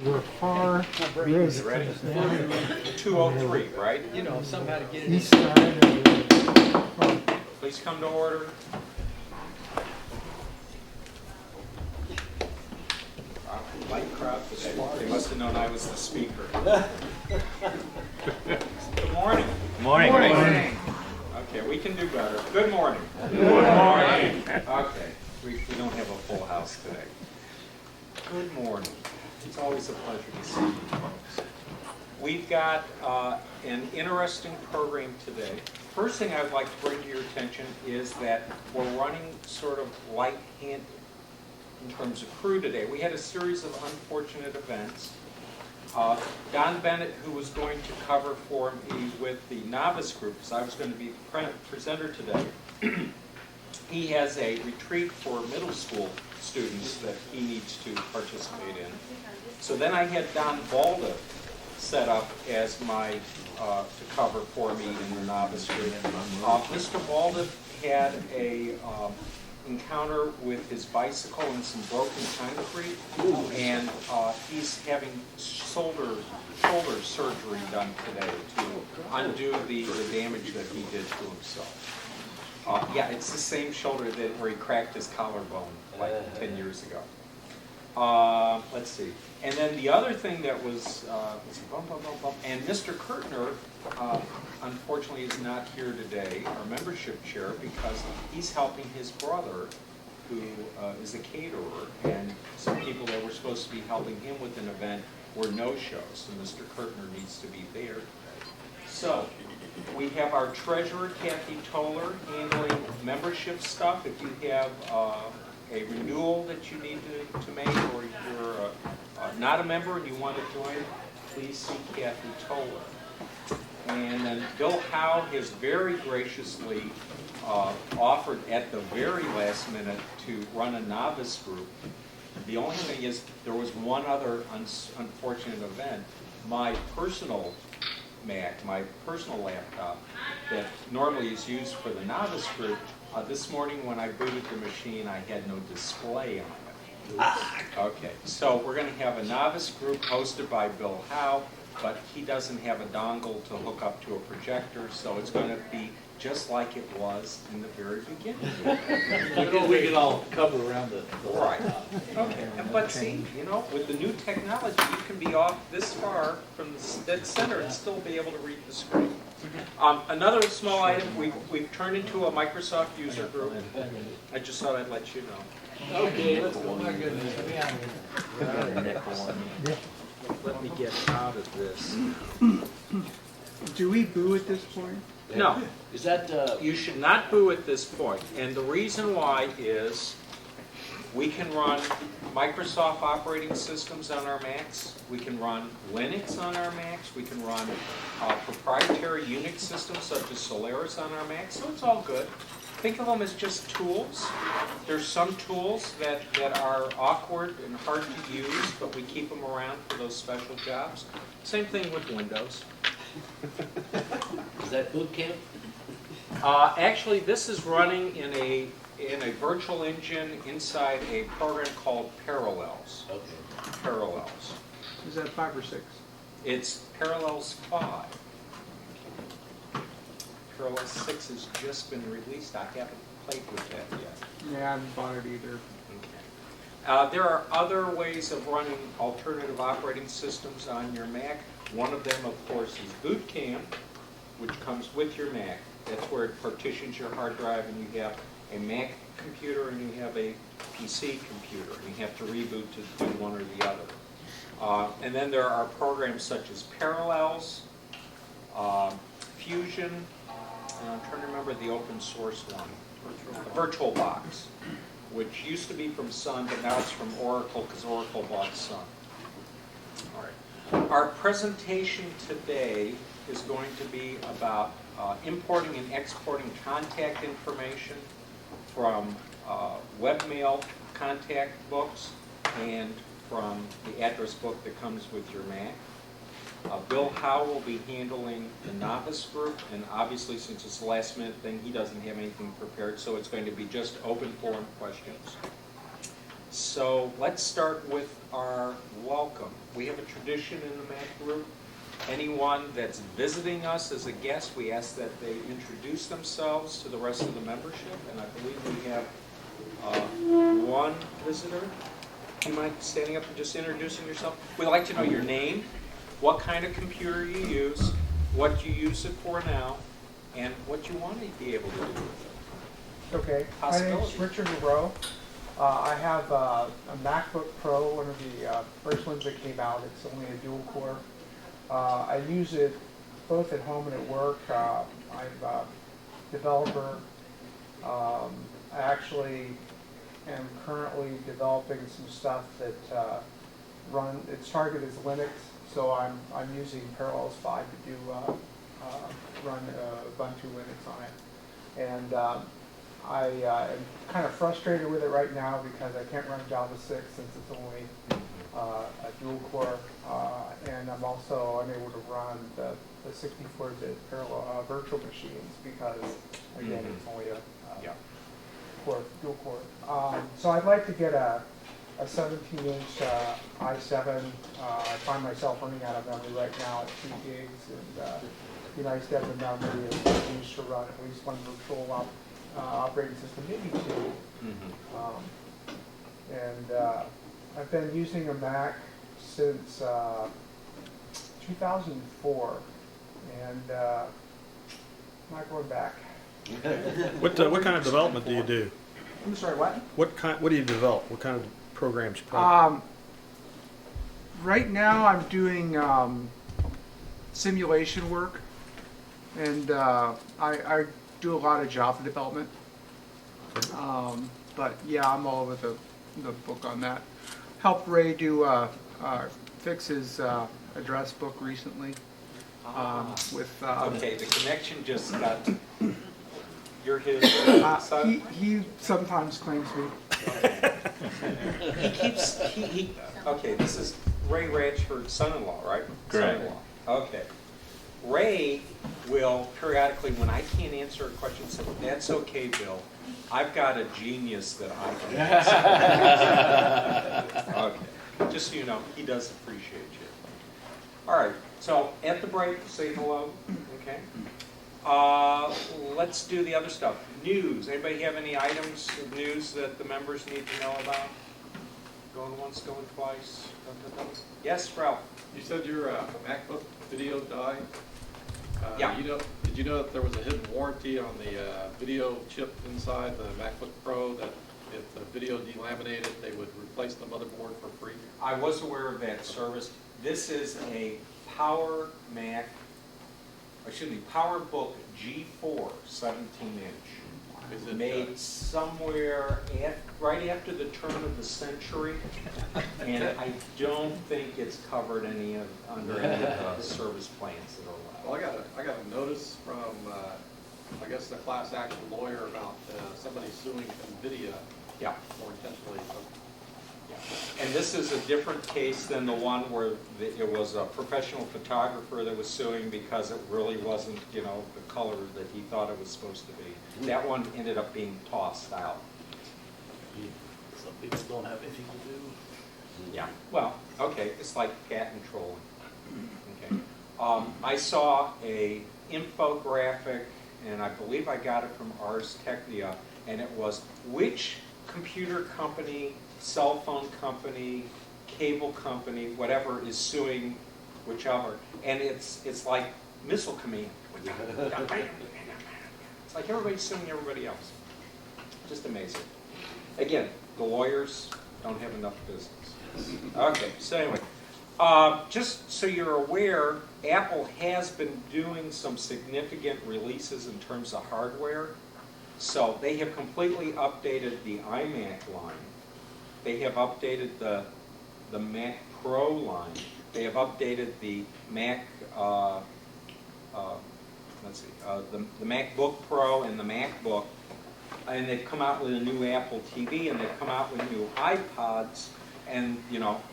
We're far east, Ready? down 203, right? You know, somehow to get it east side of the, Please come to order. Wow, light crowd today. They must have known I was the speaker. Good morning. Morning. Morning. Okay, we can do better. Good morning. Good morning. Okay, we don't have a full house today. Good morning. It's always a pleasure to see you folks. We've got an interesting program today. First thing I'd like to bring to your attention is that we're running sort of light-handed in terms of crew today. We had a series of unfortunate events. Don Bennett, who was going to cover for me with the novice group, because I was going to be the presenter today, he has a retreat for middle school students that he needs to participate in. So then I had Don Balda set up as my to cover for me in the novice group. Mr. Balda had a encounter with his bicycle and some broken concrete, and he's having shoulder surgery done today to undo the damage that he did to himself. Yeah, it's the same shoulder where he cracked his collarbone like 10 years ago. Let's see. And then the other thing that was, and Mr. Kurtner, unfortunately, is not here today, our membership chair, because he's helping his brother, who is a caterer, and some people that were supposed to be helping him with an event were no-shows, so Mr. Kurtner needs to be there today. So, we have our treasurer, Kathy Toller, handling membership stuff. If you have a renewal that you need to make, or you're not a member and you want to join, please see Kathy Toller. And then Bill Howe has very graciously offered at the very last minute to run a novice group. The only thing is there was one other unfortunate event. My personal Mac, my personal laptop that normally is used for the novice group, this morning when I booted the machine, I had no display on it. Okay, so we're going to have a novice group hosted by Bill Howe, but he doesn't have a dongle to hook up to a projector, so it's going to be just like it was in the very beginning. We can all cover around the Right. Okay. But see, you know, with the new technology, you can be off this far from the dead center and still be able to read the screen. Another small item, we've turned into a Microsoft user group. I just thought I'd let you know. Okay, let's go. My goodness. Let me get out of this. do we boo at this point? No, Is that, you should not boo at this point. And the reason why is we can run Microsoft operating systems on our Macs. We can run Linux on our Macs. We can run proprietary Unix systems such as Solaris on our Macs. So it's all good. Think of them as just tools. There's some tools that are awkward and hard to use, but we keep them around for those special jobs. Same thing with Windows. is that boot camp? Actually, this is running in a virtual engine inside a program called Parallels. Okay. Parallels. Is that 5 or 6? It's Parallels 5. Parallels 6 has just been released. I haven't played with that yet. Yeah, I haven't bought it either. Okay. There are other ways of running alternative operating systems on your Mac. One of them, of course, is Boot Camp, which comes with your Mac. That's where it partitions your hard drive, and you have a Mac computer and you have a PC computer, and you have to reboot to do one or the other. And then there are programs such as Parallels, Fusion, and I'm trying to remember the open source one, VirtualBox, which used to be from Sun, but now it's from Oracle because Oracle bought Sun. All right. Our presentation today is going to be about importing and exporting contact information from webmail contact books and from the address book that comes with your Mac. Bill Howe will be handling the novice group, and obviously since it's a last minute thing, he doesn't have anything prepared, so it's going to be just open forum questions. So let's start with our welcome. We have a tradition in the Mac group. Anyone that's visiting us as a guest, we ask that they introduce themselves to the rest of the membership, and I believe we have one visitor. Do you mind standing up and just introducing yourself? We'd like to know your name, what kind of computer you use, what you use it for now, and what you want to be able to do with it. Okay, my name is Richard Moreau. I have a MacBook Pro, one of the first ones that came out. It's only a dual core. I use it both at home and at work. I'm a developer. I actually am currently developing some stuff that it's targeted as Linux, so I'm using Parallels 5 to do run Ubuntu Linux on it. And I am kind of frustrated with it right now because I can't run Java 6 since it's only a dual core, and I'm also unable to run the 64-bit parallel virtual machines because, again, it's only a dual core. So I'd like to get a 17-inch i7. I find myself running out of memory right now at 2 gigs, and it'd be nice to have the memory used to run at least one virtual operating system, maybe two. And I've been using a Mac since 2004, and I'm not going back. What kind of development do you do? I'm sorry, what? What do you develop? What kind of programs you play? Right now I'm doing simulation work, and I do a lot of Java development. But yeah, I'm all over the book on that. Helped Ray do fix his address book recently. With Okay, the connection just got. You're his son? he sometimes claims me. He keeps, okay, this is Ray Ratchford's son-in-law, right? Correct. Son-in-law. Okay. Ray will periodically, when I can't answer a question, say, that's okay, Bill. I've got a genius that I can answer. Okay. Just so you know, he does appreciate you. All right. So at the break, say hello. Okay. Let's do the other stuff. News. Anybody have any items of news that the members need to know about? Going once, going twice. Yes, Ralph. You said your MacBook video died. Yeah. Did you know that there was a hidden warranty on the video chip inside the MacBook Pro that if the video delaminated, they would replace the motherboard for free? I was aware of that service. This is a Power Mac, PowerBook G4 17-inch. Is it Made somewhere right after the turn of the century, and I don't think it's covered under any of the service plans that are allowed. Well, I got a notice from I guess the class action lawyer about somebody suing NVIDIA Yeah. for intentionally. And this is a different case than the one where it was a professional photographer that was suing because it really wasn't, the color that he thought it was supposed to be. That one ended up being tossed out. Some people don't have anything to do. Yeah. Well, okay, it's like patent trolling. Okay. I saw a infographic, and I believe I got it from Ars Technica, and it was which computer company, cell phone company, cable company, whatever, is suing whichever, and it's like missile command. It's like everybody's suing everybody else. Just amazing. Again, the lawyers don't have enough business. Okay, so anyway, just so you're aware, Apple has been doing some significant releases in terms of hardware. So they have completely updated the iMac line. They have updated the Mac Pro line. They have updated the Mac, the MacBook Pro and the MacBook, and they've come out with a new Apple TV, and they've come out with new iPods, and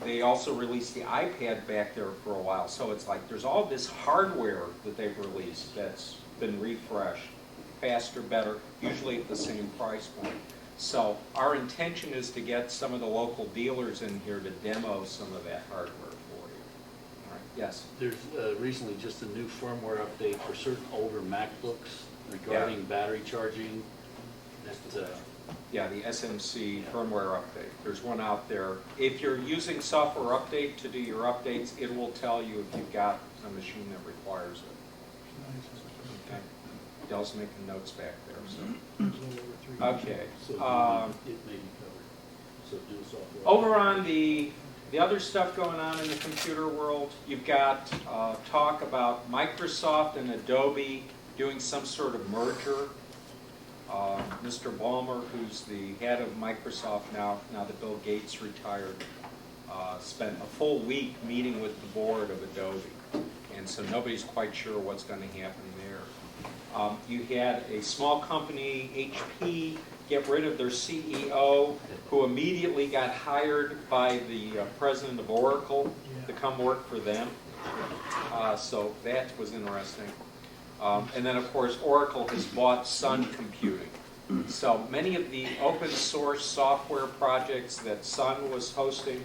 they also released the iPad back there for a while. So it's like there's all this hardware that they've released that's been refreshed, faster, better, usually at the same price point. So our intention is to get some of the local dealers in here to demo some of that hardware for you. All right, yes? There's recently just a new firmware update for certain older MacBooks regarding battery charging. That, Yeah, the SMC firmware update. There's one out there. If you're using software update to do your updates, it will tell you if you've got a machine that requires it. Okay. Dell's making notes back there, so. Okay. so it may be covered. So do a software. Over on the other stuff going on in the computer world, you've got talk about Microsoft and Adobe doing some sort of merger. Mr. Ballmer, who's the head of Microsoft now that Bill Gates retired, spent a full week meeting with the board of Adobe. And so nobody's quite sure what's going to happen there. You had a small company, HP, get rid of their CEO, who immediately got hired by the president of Oracle to come work for them. So that was interesting. And then, of course, Oracle has bought Sun Computing. So many of the open source software projects that Sun was hosting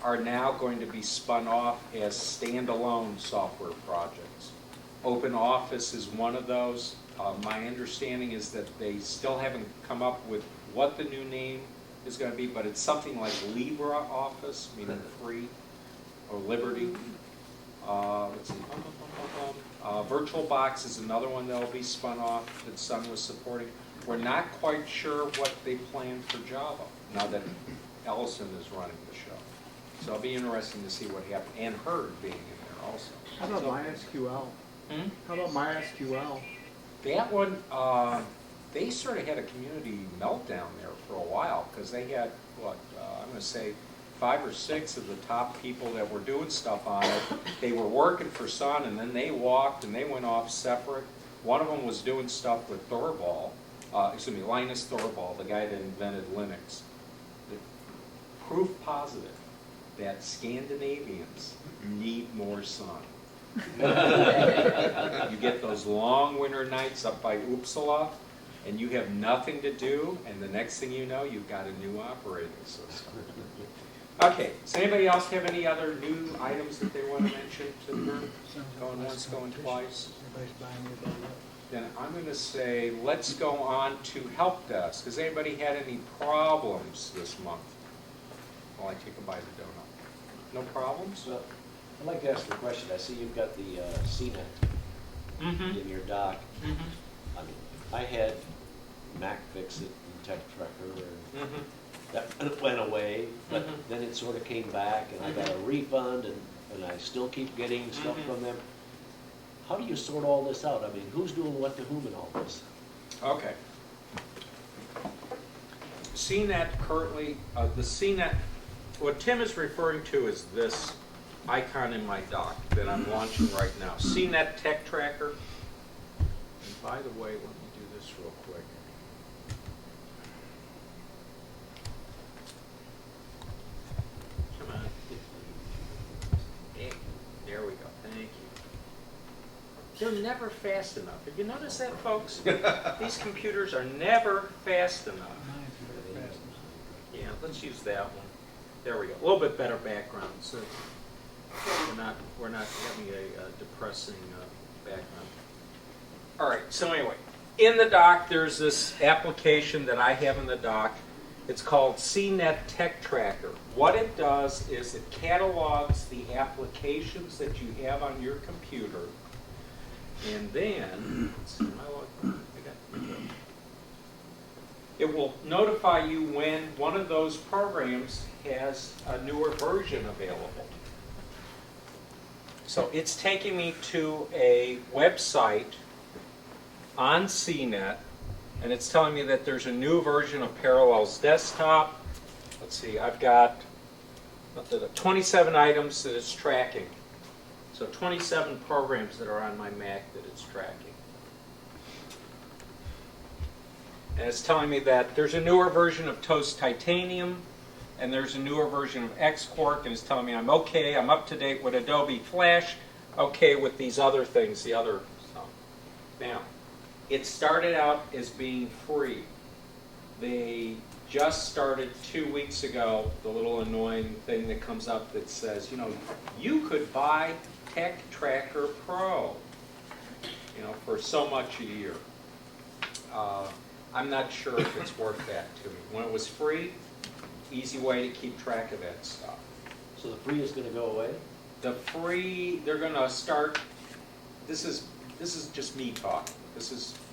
are now going to be spun off as standalone software projects. Open Office is one of those. My understanding is that they still haven't come up with what the new name is going to be, but it's something like LibreOffice, meaning free, or Liberty. Let's see. VirtualBox is another one that will be spun off that Sun was supporting. We're not quite sure what they plan for Java now that Ellison is running the show. So it'll be interesting to see what happens. And Herd being in there also. How about MySQL? How about MySQL? That one, they sort of had a community meltdown there for a while because they had, I'm going to say 5 or 6 of the top people that were doing stuff on it. They were working for Sun, and then they walked and they went off separate. One of them was doing stuff with Linus Torvald, the guy that invented Linux. The proof positive that Scandinavians need more sun. You get those long winter nights up by Uppsala, and you have nothing to do, and the next thing you know, you've got a new operating system. Okay, does anybody else have any other new items that they want to mention to the group? Going once, going twice? Then I'm going to say, let's go on to help desk. Has anybody had any problems this month? While I take a bite of donut. No problems? Well, I'd like to ask a question. I see you've got the CNET in your dock. I mean, I had Mac Fix It and Tech Tracker, and that went away, but then it sort of came back, and I got a refund, and I still keep getting stuff from them. How do you sort all this out? I mean, who's doing what to whom in all this? Okay. CNET currently, the CNET, what Tim is referring to is this icon in my dock that I'm launching right now. CNET Tech Tracker. And by the way, let me do this real quick. Come on. Hey, there we go. Thank you. They're never fast enough. Have you noticed that, folks? These computers are never fast enough. Yeah, let's use that one. There we go. A little bit better background, so we're not having a depressing background. All right. So anyway, in the dock, there's this application that I have in the dock. It's called CNET Tech Tracker. What it does is it catalogs the applications that you have on your computer. And then, it will notify you when one of those programs has a newer version available. So it's taking me to a website on CNET, and it's telling me that there's a new version of Parallels Desktop. Let's see, I've got 27 items that it's tracking. So 27 programs that are on my Mac that it's tracking. And it's telling me that there's a newer version of Toast Titanium, and there's a newer version of Xquark, and it's telling me I'm okay, I'm up to date with Adobe Flash, okay with these other things, the other stuff. Now, it started out as being free. They just started 2 weeks ago, the little annoying thing that comes up that says, you could buy Tech Tracker Pro, for so much a year. I'm not sure if it's worth that to me. When it was free, easy way to keep track of that stuff. So the free is gonna go away? The free, they're gonna start, this is just me talking.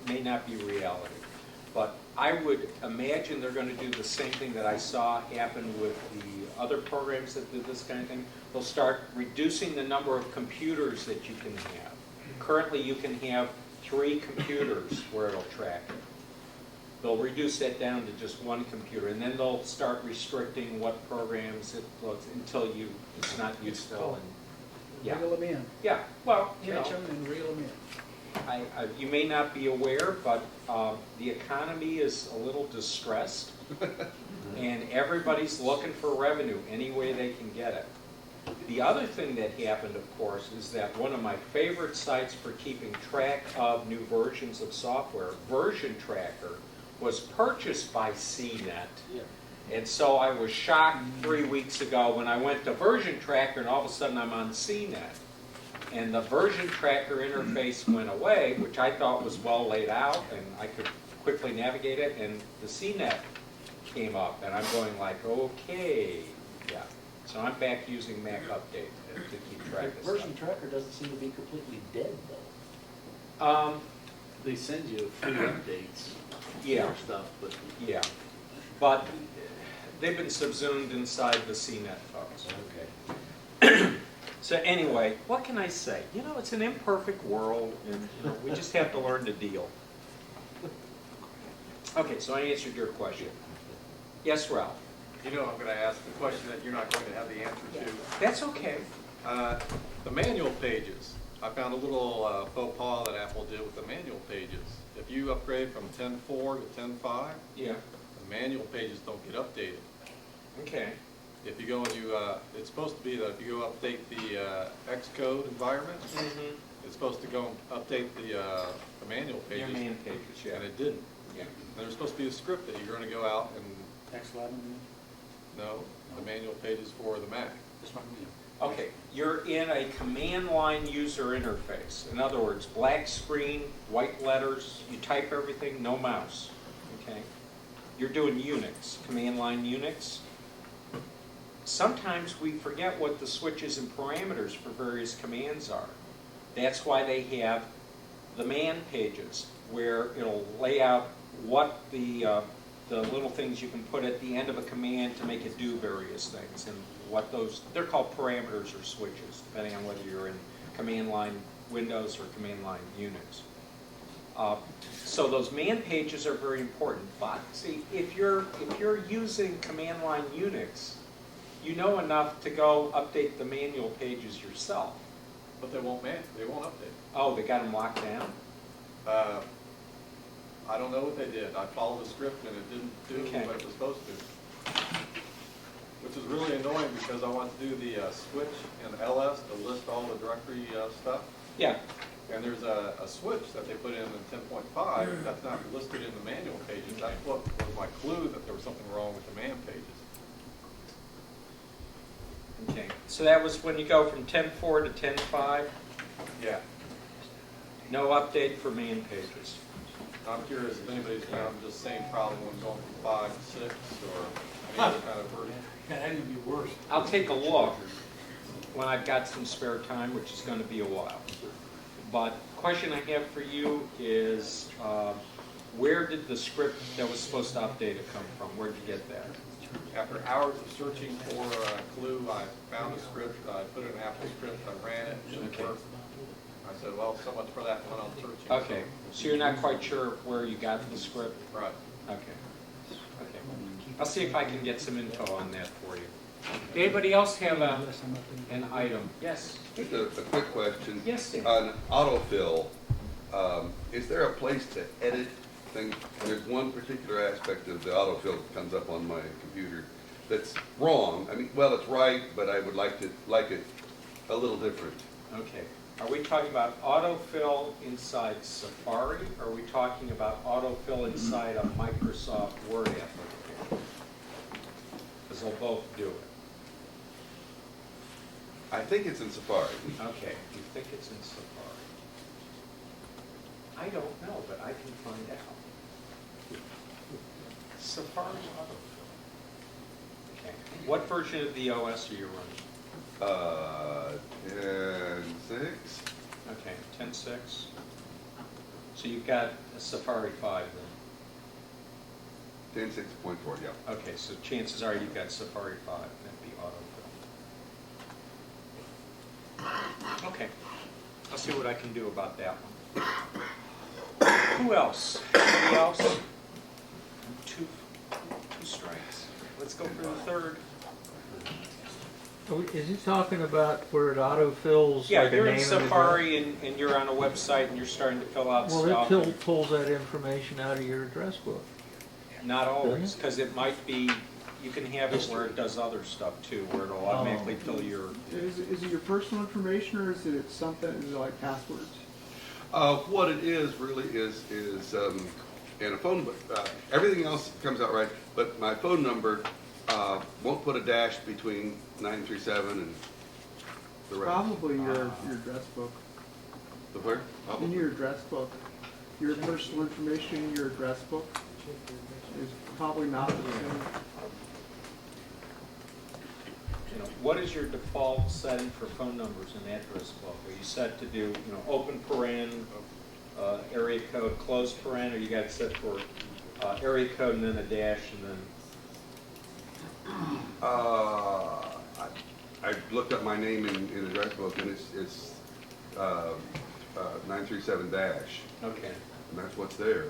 May not be reality. But I would imagine they're gonna do the same thing that I saw happen with the other programs that do this kind of thing. They'll start reducing the number of computers that you can have. Currently, you can have 3 computers where it'll track it. They'll reduce that down to just 1 computer, and then they'll start restricting what programs it loads until it's not useful. And yeah, Reel them in. yeah. Well, Catch them and reel them in. you may not be aware, but the economy is a little distressed, and everybody's looking for revenue any way they can get it. The other thing that happened, of course, is that one of my favorite sites for keeping track of new versions of software, Version Tracker, was purchased by CNET. Yeah. And so I was shocked 3 weeks ago when I went to Version Tracker and all of a sudden I'm on CNET. And the Version Tracker interface went away, which I thought was well laid out and I could quickly navigate it, and the CNET came up and I'm going like, okay, yeah. So I'm back using Mac Update to keep track of Version stuff. Tracker doesn't seem to be completely dead, though. They send you free updates Yeah. for stuff, but Yeah, but they've been subsumed inside the CNET folks. okay. So anyway, what can I say? It's an imperfect world, and we just have to learn to deal. Okay, so I answered your question. Yes, Ralph? I'm going to ask the question that you're not going to have the answer to. That's okay. The manual pages. I found a little faux pas that Apple did with the manual pages. If you upgrade from 10.4 to 10.5, Yeah, the manual pages don't get updated. okay. If you go and it's supposed to be that if you go update the Xcode environment, it's supposed to go and update the manual Your pages. main pages, yeah. And it didn't. Yeah. There's supposed to be a script that you're going to go out and, X11? no, the manual pages for the Mac. This one? Okay, you're in a command line user interface. In other words, black screen, white letters, you type everything, no mouse, okay? You're doing Unix, command line Unix. Sometimes we forget what the switches and parameters for various commands are. That's why they have the man pages, where it'll lay out what the little things you can put at the end of a command to make it do various things, and what they're called parameters or switches, depending on whether you're in command line Windows or command line Unix. So those man pages are very important, but see, if you're using command line Unix, you know enough to go update the manual pages yourself. But they won't update. Oh, they got them locked down? I don't know what they did. I followed the script and it didn't do Okay. what it was supposed to. Which is really annoying because I want to do the switch in LS to list all the directory stuff. Yeah. And there's a switch that they put in 10.5 that's not listed in the manual pages. That's what was my clue that there was something wrong with the man pages. Okay. So that was when you go from 10.4 to 10.5? Yeah. No update for man pages. I'm curious if anybody's found the same problem when going from 5 to 6 or any other kind of version. Yeah, that'd even be worse. I'll take a look when I've got some spare time, which is going to be a while. But question I have for you is, where did the script that was supposed to update it come from? Where'd you get that? After hours of searching for a clue, I found a script, I put it in Apple script, I ran it, it didn't Okay. work. I said, well, so much for that when I'm searching. Okay, so you're not quite sure where you got the script? Right. Okay. Okay. I'll see if I can get some info on that for you. Anybody else have an item? Yes? Just a quick question. Yes, Dan. On autofill, is there a place to edit things? There's one particular aspect of the autofill that comes up on my computer that's wrong. I mean, well, it's right, but I would like it a little different. Okay. Are we talking about autofill inside Safari, or are we talking about autofill inside a Microsoft Word application? Because they'll both do it. I think it's in Safari. Okay, you think it's in Safari? I don't know, but I can find out. Safari autofill. Okay. What version of the OS are you running? 10.6. Okay, 10.6. So you've got a Safari 5 then? 10.6.4, yeah. Okay, so chances are you've got Safari 5, that'd be autofill. Okay, I'll see what I can do about that one. Who else? Anybody else? Two strikes. Let's go for the third. Is he talking about where it autofills Yeah, like a you're name in and address? Safari and you're on a website and you're starting to fill out stuff. Well, it pulls that information out of your address book. Not always, because it might be, you can have it where it does other stuff too, where it'll automatically fill your, Is it your personal information, or is it something, is it like passwords? What it is really is in a phone book. Everything else comes out right, but my phone number won't put a dash between 937 and the rest. Probably your address book. The where? In your address book. Your personal information in your address book is probably not the same. you know, what is your default setting for phone numbers in address book? Are you set to do, you know, open paren, area code, close paren, or you got it set for area code and then a dash and then? I looked up my name in address book, and it's 937 dash, Okay. and that's what's there.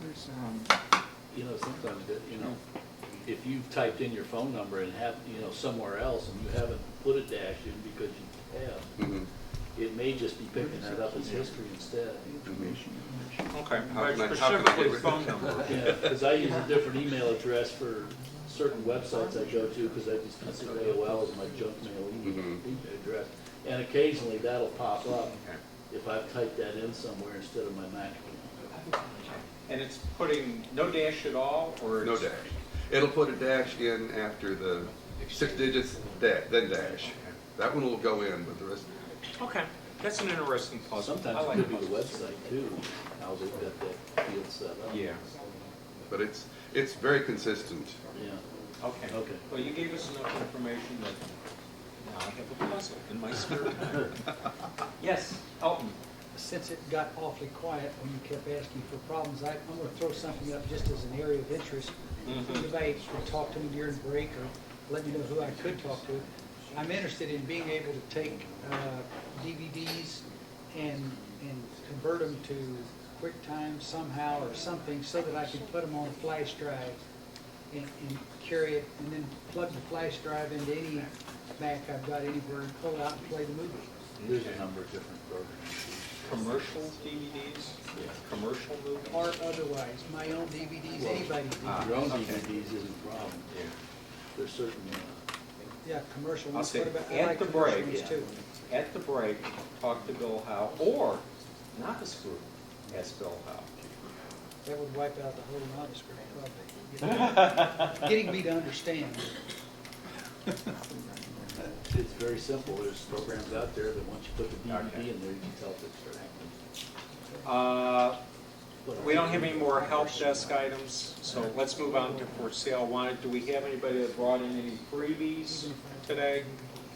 There's, You know, sometimes, if you've typed in your phone number and have, somewhere else and you haven't put a dash in because you have, Mhm. it may just be picking that up as history instead. Okay. How can I get Specifically with phone it? number. Yeah, because I use a different email address for certain websites I go to, because I just consider AOL as my junk mail email address. And occasionally that'll pop up Okay. if I've typed that in somewhere instead of my Mac. And it's putting no dash at all, or? No it's- dash. It'll put a dash in after the 6 digits, then dash. That one will go in, but the rest, Okay, that's an interesting puzzle. Sometimes I it like could be the puzzles. website too, how they've got that field set up. Yeah, but it's very consistent. Yeah, okay. okay. Well, you gave us enough information that now I have a puzzle in my spare time. Yes, Elton. Since it got awfully quiet when you kept asking for problems, I'm going to throw something up just as an area of interest. If anybody could talk to me during break or let me know who I could talk to. I'm interested in being able to take DVDs and convert them to QuickTime somehow or something so that I can put them on a flash drive and carry it and then plug the flash drive into any Mac I've got anywhere and pull out and play the movie. There's a number of different programs. Commercial DVDs? Commercial movies? Or otherwise, my own DVDs, anybody's DVDs. Your own okay. DVDs isn't a problem. Yeah. There's certain, Yeah, commercial I'll ones. say, What about, I at like the commercial break, ones too. At the break, talk to Bill Howe, or Novice Group, ask Bill Howe. That would wipe out the whole novice group probably. Getting me to understand. it's very simple. There's programs out there that once you put the DVD Okay. in there, you can tell if it's correct. We don't have any more help desk items, so let's move on to for sale wanted. Do we have anybody that brought in any freebies today?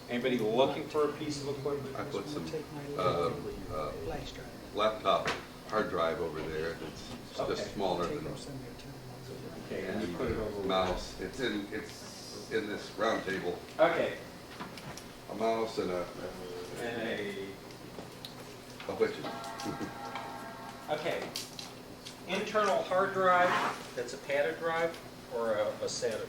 Anybody looking for a piece of equipment? I put some Take my little flash drive. laptop hard drive over there that's Okay. just smaller Take than them some of the time. Okay, and you put it over. mouse. It's in this round table. Okay, A mouse and a which okay. Internal hard drive, that's a padded drive or a SATA drive?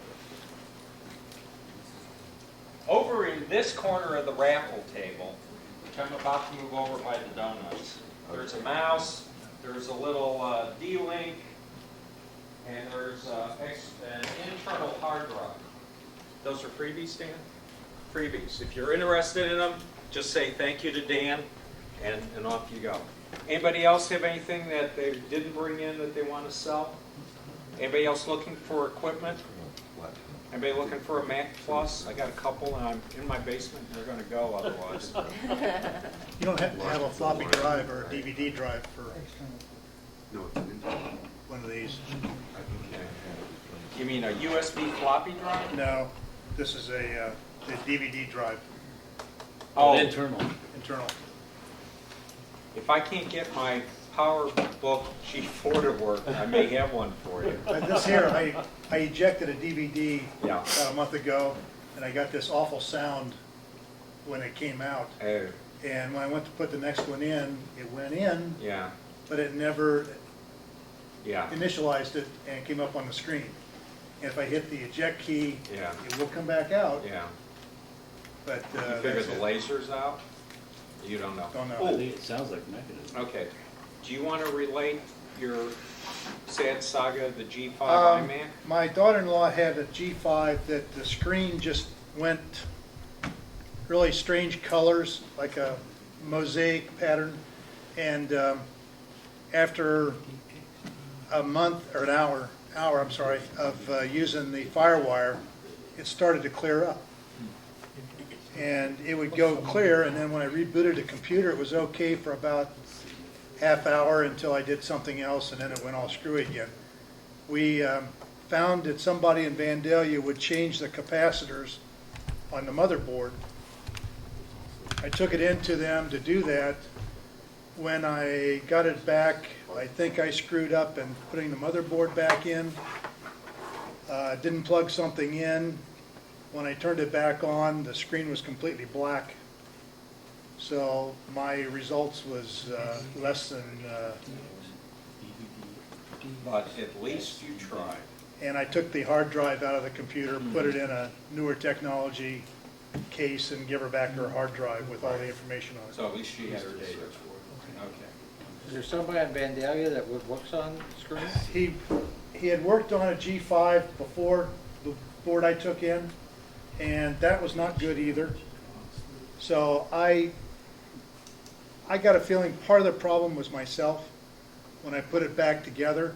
Over in this corner of the raffle table, which I'm about to move over by the donuts, there's a mouse, there's a little D-Link, and there's an internal hard drive. Those are freebies, Dan? Freebies. If you're interested in them, just say thank you to Dan, and off you go. Anybody else have anything that they didn't bring in that they want to sell? Anybody else looking for equipment? Anybody looking for a Mac Plus? I got a couple, and I'm in my basement, and they're going to go otherwise. You don't have to have a floppy drive or a DVD drive for No, it's an internal. one of these. Okay. You mean a USB floppy drive? No, this is a DVD drive, Oh, Internal. internal. if I can't get my PowerBook G4 to work, I may have one for you. But this here, I ejected a DVD Yeah. about a month ago, and I got this awful sound when it came out. Oh, And when I went to put the next one in, it went in, yeah, but it never yeah, initialized it, and it came up on the screen. And if I hit the eject key, yeah, it will come back out, yeah. but You figure that's the it. lasers out? You don't know? Don't know. I think it sounds like mechanism. Okay. Do you want to relate your sad saga of the G5 iMac? My daughter-in-law had a G5 that the screen just went really strange colors, like a mosaic pattern. And after a month, or an hour, I'm sorry, of using the FireWire, it started to clear up. And it would go clear, and then when I rebooted the computer, it was okay for about half hour until I did something else, and then it went all screwy again. We found that somebody in Vandalia would change the capacitors on the motherboard. I took it into them to do that. When I got it back, I think I screwed up in putting the motherboard back in. Didn't plug something in. When I turned it back on, the screen was completely black. So my results was less than, But at least you tried. and I took the hard drive out of the computer, put it in a newer technology case, and give her back her hard drive with all the information on it. So at least she had her data. Okay. Is there somebody in Vandalia that works on screens? He had worked on a G5 before the board I took in, and that was not good either. So I got a feeling part of the problem was myself when I put it back together,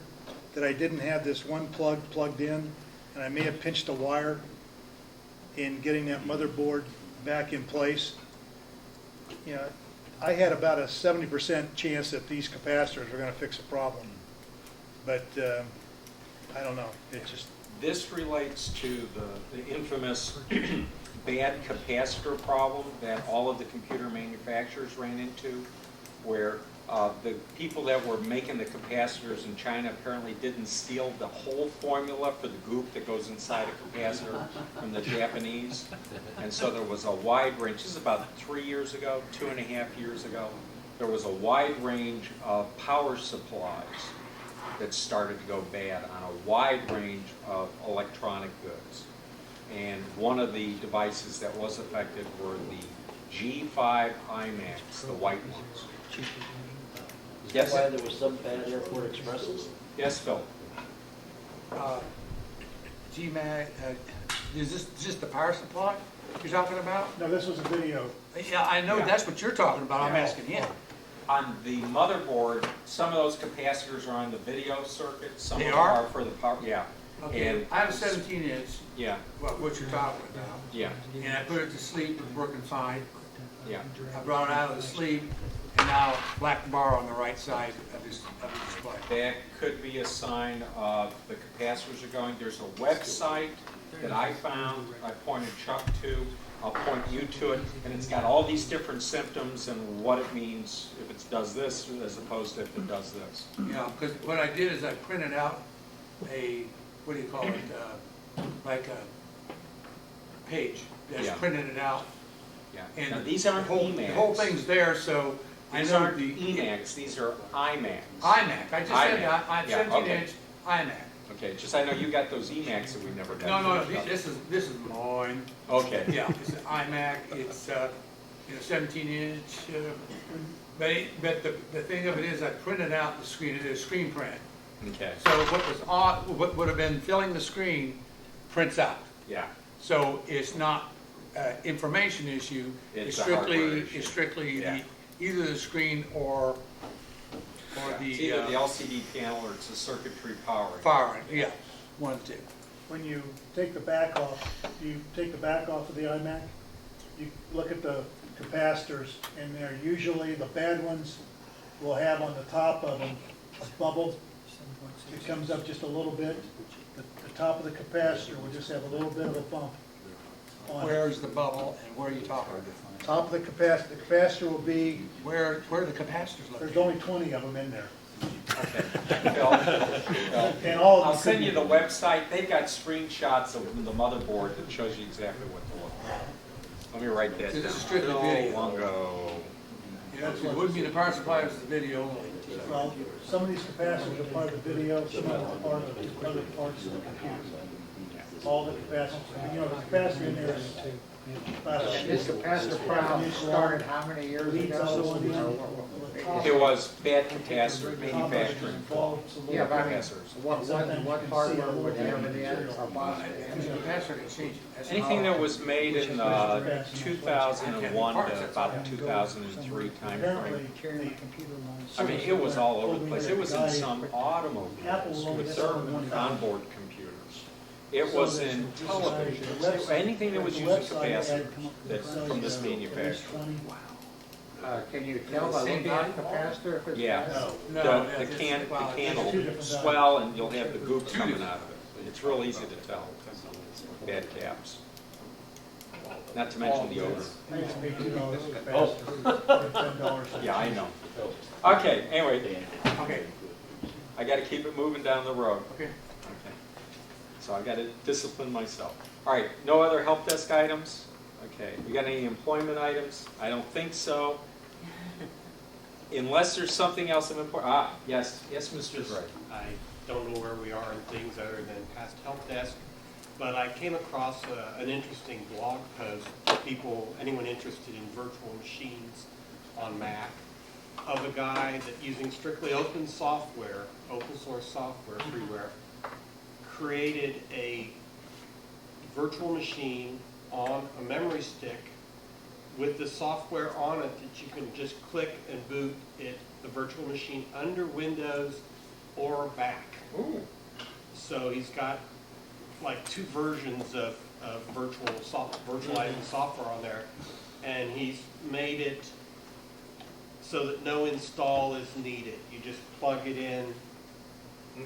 that I didn't have this one plug plugged in, and I may have pinched a wire in getting that motherboard back in place. You know, I had about a 70% chance that these capacitors were going to fix a problem, but I don't know. It just This relates to the infamous bad capacitor problem that all of the computer manufacturers ran into, where the people that were making the capacitors in China apparently didn't steal the whole formula for the goop that goes inside a capacitor from the Japanese. And so there was a wide range, this is about 3 years ago, 2.5 years ago, there was a wide range of power supplies that started to go bad on a wide range of electronic goods. And one of the devices that was affected were the G5 iMacs, the white ones. Yes, Why there was some bad airport expresses? yes, Phil. GMAC, is this just the power supply you're talking about? no, this was a video. Yeah, I know Yeah. that's what you're talking about, I'm Yeah. asking him. On the motherboard, some of those capacitors are on the video circuit, some of They them are? are for the power, yeah. Okay, And- I have a 17 inch, Yeah, what you're talking about, yeah, and I put it to sleep, it's working fine. yeah. I brought it out of the sleep, and now black bar on the right side of the display. That could be a sign of the capacitors are going. There's a website that I found, I pointed Chuck to, I'll point you to it, and it's got all these different symptoms and what it means if it does this as opposed to if it does this. Yeah, because what I did is I printed out a, what do you call it, like a page, Yeah. just printed it out. Yeah. And Now, these aren't the whole emacs. thing's there, so I These know aren't the emacs, these are iMacs. iMac, I just said that, I have Yeah, 17 okay. inch iMac. Okay, just I know you got those emacs that we never got. No, no, this is mine. Okay. Yeah, it's an iMac, it's, 17 inch, but the thing of it is I printed out the screen, it is a screen print. Okay, So what would have been filling the screen prints out. yeah, So it's not information issue, It's is a hardware strictly, issue. is strictly Yeah. either the screen or It's the either the LCD panel or it's the circuitry power. firing, yeah, one of the two. When you take the back off, you take the back off of the iMac, you look at the capacitors, and they're usually, the bad ones will have on the top of them a bubble. It comes up just a little bit. The top of the capacitor will just have a little bit of a bump on it. Where's the bubble and where are you talking? Top of the capacitor will be, Where are the capacitors there's located? only 20 of them in there. Okay. Phil, And all of them I'll send could you be- the website. They've got screenshots of the motherboard that shows you exactly what to look for. Let me write that So down. this is strictly Phil video. Longo. Yeah, it wouldn't be the power supply, it's the video only. Well, some of these capacitors are part of the video, some of them are part of the other parts of the computer. All the capacitors, you know, the capacitor in there is about a This capacitor problem started how many years leads all ago? on in. It was bad capacitor manufacturing fault. Yeah, but I mean, Capacitors. what hardware would have it in? The capacitor can change it. That's Anything all. that was made in 2001 to about 2003 Apparently, timeframe. Carrying the computer lines. I mean, it was all over the place. It was in some automobiles Apple with their onboard computers. It was in television. Anything that was using capacitor that from this manufacturer. Can you tell by looking at the capacitor if it's? Yeah. No, The it's- can well, will swell and you'll have the goop coming out of it. It's real easy to tell. Bad caps. Not to mention the odor. I used to pay $2 a capacitor, $10. Yeah, I know. Okay, anyway, Okay, I gotta keep it moving down the road. okay. Okay. So I gotta discipline myself. All right, no other help desk items? Okay, we got any employment items? I don't think so. Unless there's something else of important. Yes, Mr. Gray. I don't know where we are in things other than past help desk, but I came across an interesting blog post for people, anyone interested in virtual machines on Mac, of a guy that using strictly open software, open source software, freeware, created a virtual machine on a memory stick with the software on it that you can just click and boot it, the virtual machine, under Windows or Mac. Ooh. So he's got like two versions of virtualizing software on there, and he's made it so that no install is needed. You just plug it in,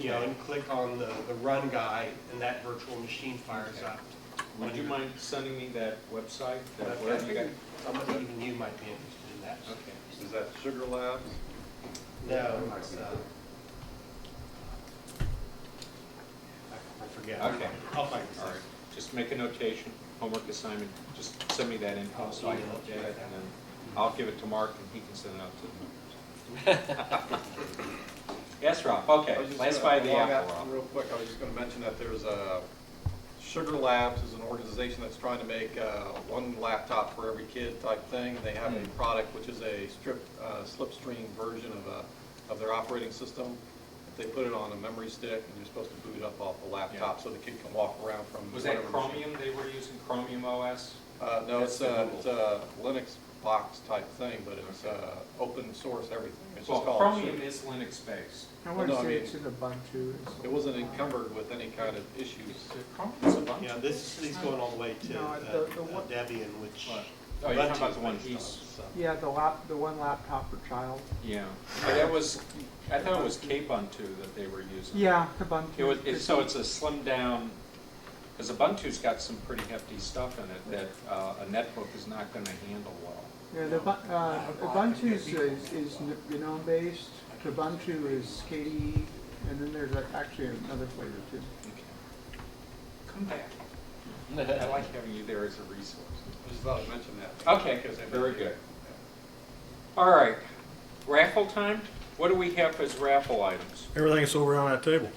you know, and click on the run guide, and that virtual machine fires up. Would you mind sending me that website? But I whatever you got? think somebody, even you, might be interested in that. Okay. Is that Sugar Labs? No, it's, I forget. Okay. I'll find it. All right, just make a notation, homework assignment, just send me that info so I can look at it, and then I'll give it to Mark and he can send it out to the members. Yes, Rob, okay, I was just last gonna- by the along apple, that Rob. Real quick, I was just gonna mention that there's a, Sugar Labs is an organization that's trying to make one laptop for every kid type thing. They have a product which is a slipstream version of their operating system. They put it on a memory stick, and you're supposed to boot it up off the laptop so the kid can walk around from Was that whatever machine. Chromium they were using, Chromium OS? No, it's a Linux box type thing, but it's open source everything. It's Well, just called Chromium Sugar. is Linux-based. I Well, want no, to I say mean- it's in Ubuntu. It wasn't encumbered with any kind of issues. Chromium's a bunch. Yeah, he's going all the way to No, the one- Debian, which. Oh, you're talking about the one he's, Yeah, the one laptop for child. yeah. But that was, I thought it was Kubuntu that they were using. Yeah, Ubuntu. So it's a slimmed down, because Ubuntu's got some pretty hefty stuff in it that a netbook is not going to handle well. Yeah, Ubuntu is GNOME-based, Ubuntu is KDE, and then there's actually another flavor too. Okay. Come back. I like having you there as a resource. I just thought I'd mention that. Okay, very good. All right, raffle time? What do we have as raffle items? Everything is over on that table.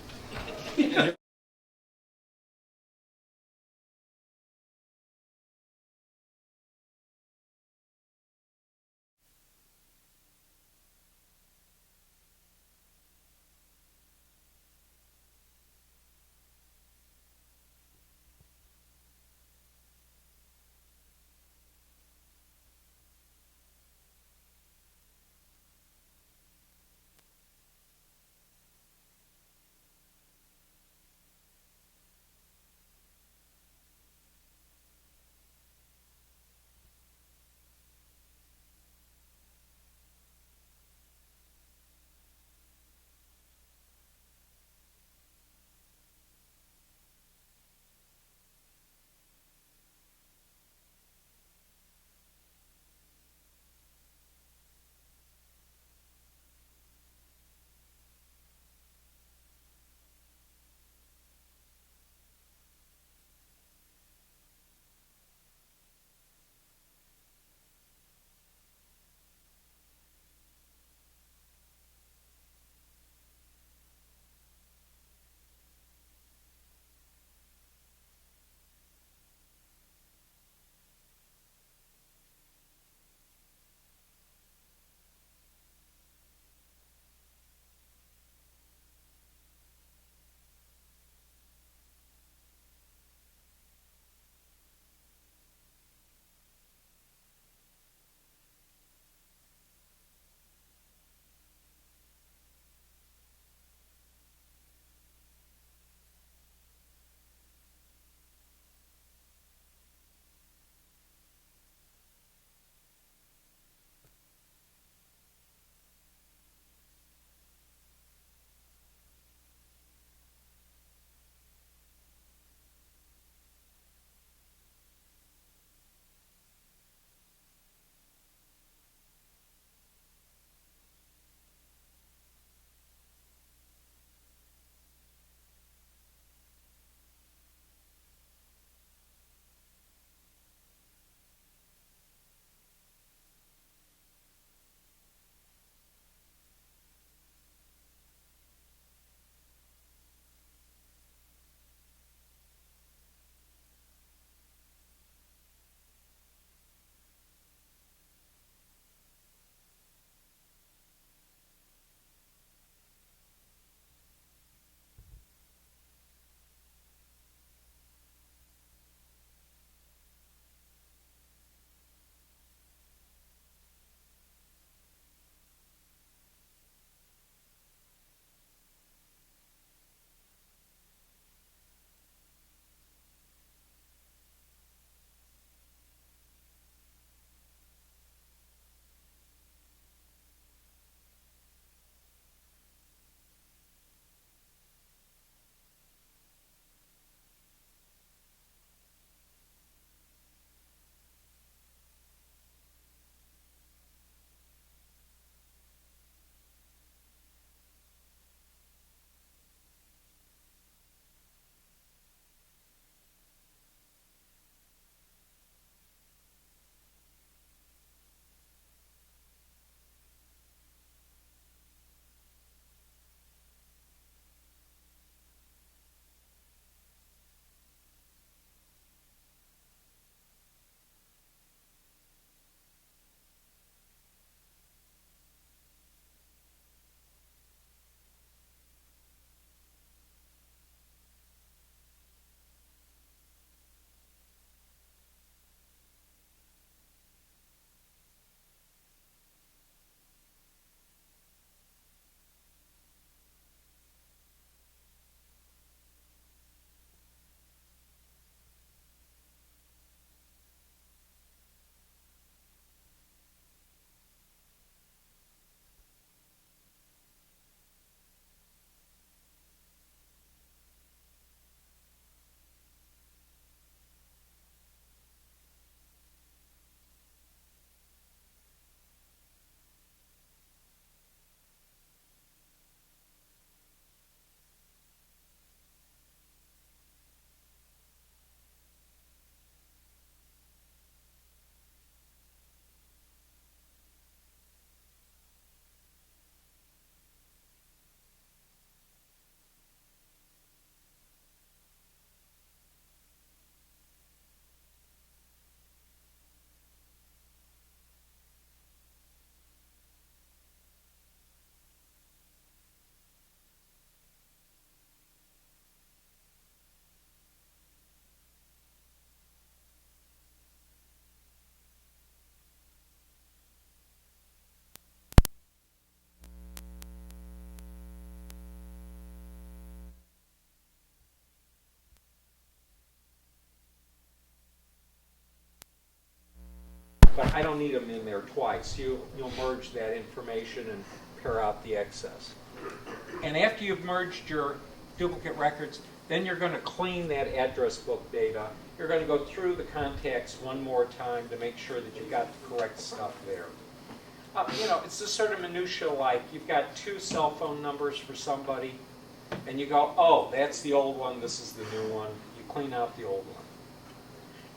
but I don't need them in there twice. You'll merge that information and pare out the excess. And after you've merged your duplicate records, then you're going to clean that address book data. You're going to go through the contacts one more time to make sure that you've got the correct stuff there. You know, it's the sort of minutia like you've got 2 cell phone numbers for somebody, and you go, oh, that's the old one, this is the new one. You clean out the old one.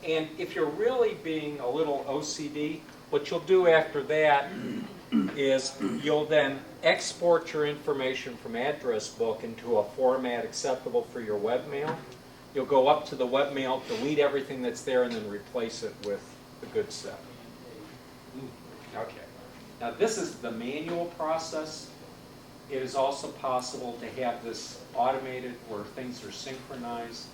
And if you're really being a little OCD, what you'll do after that is you'll then export your information from address book into a format acceptable for your webmail. You'll go up to the webmail, delete everything that's there, and then replace it with the good stuff. Okay. Now this is the manual process. It is also possible to have this automated where things are synchronized,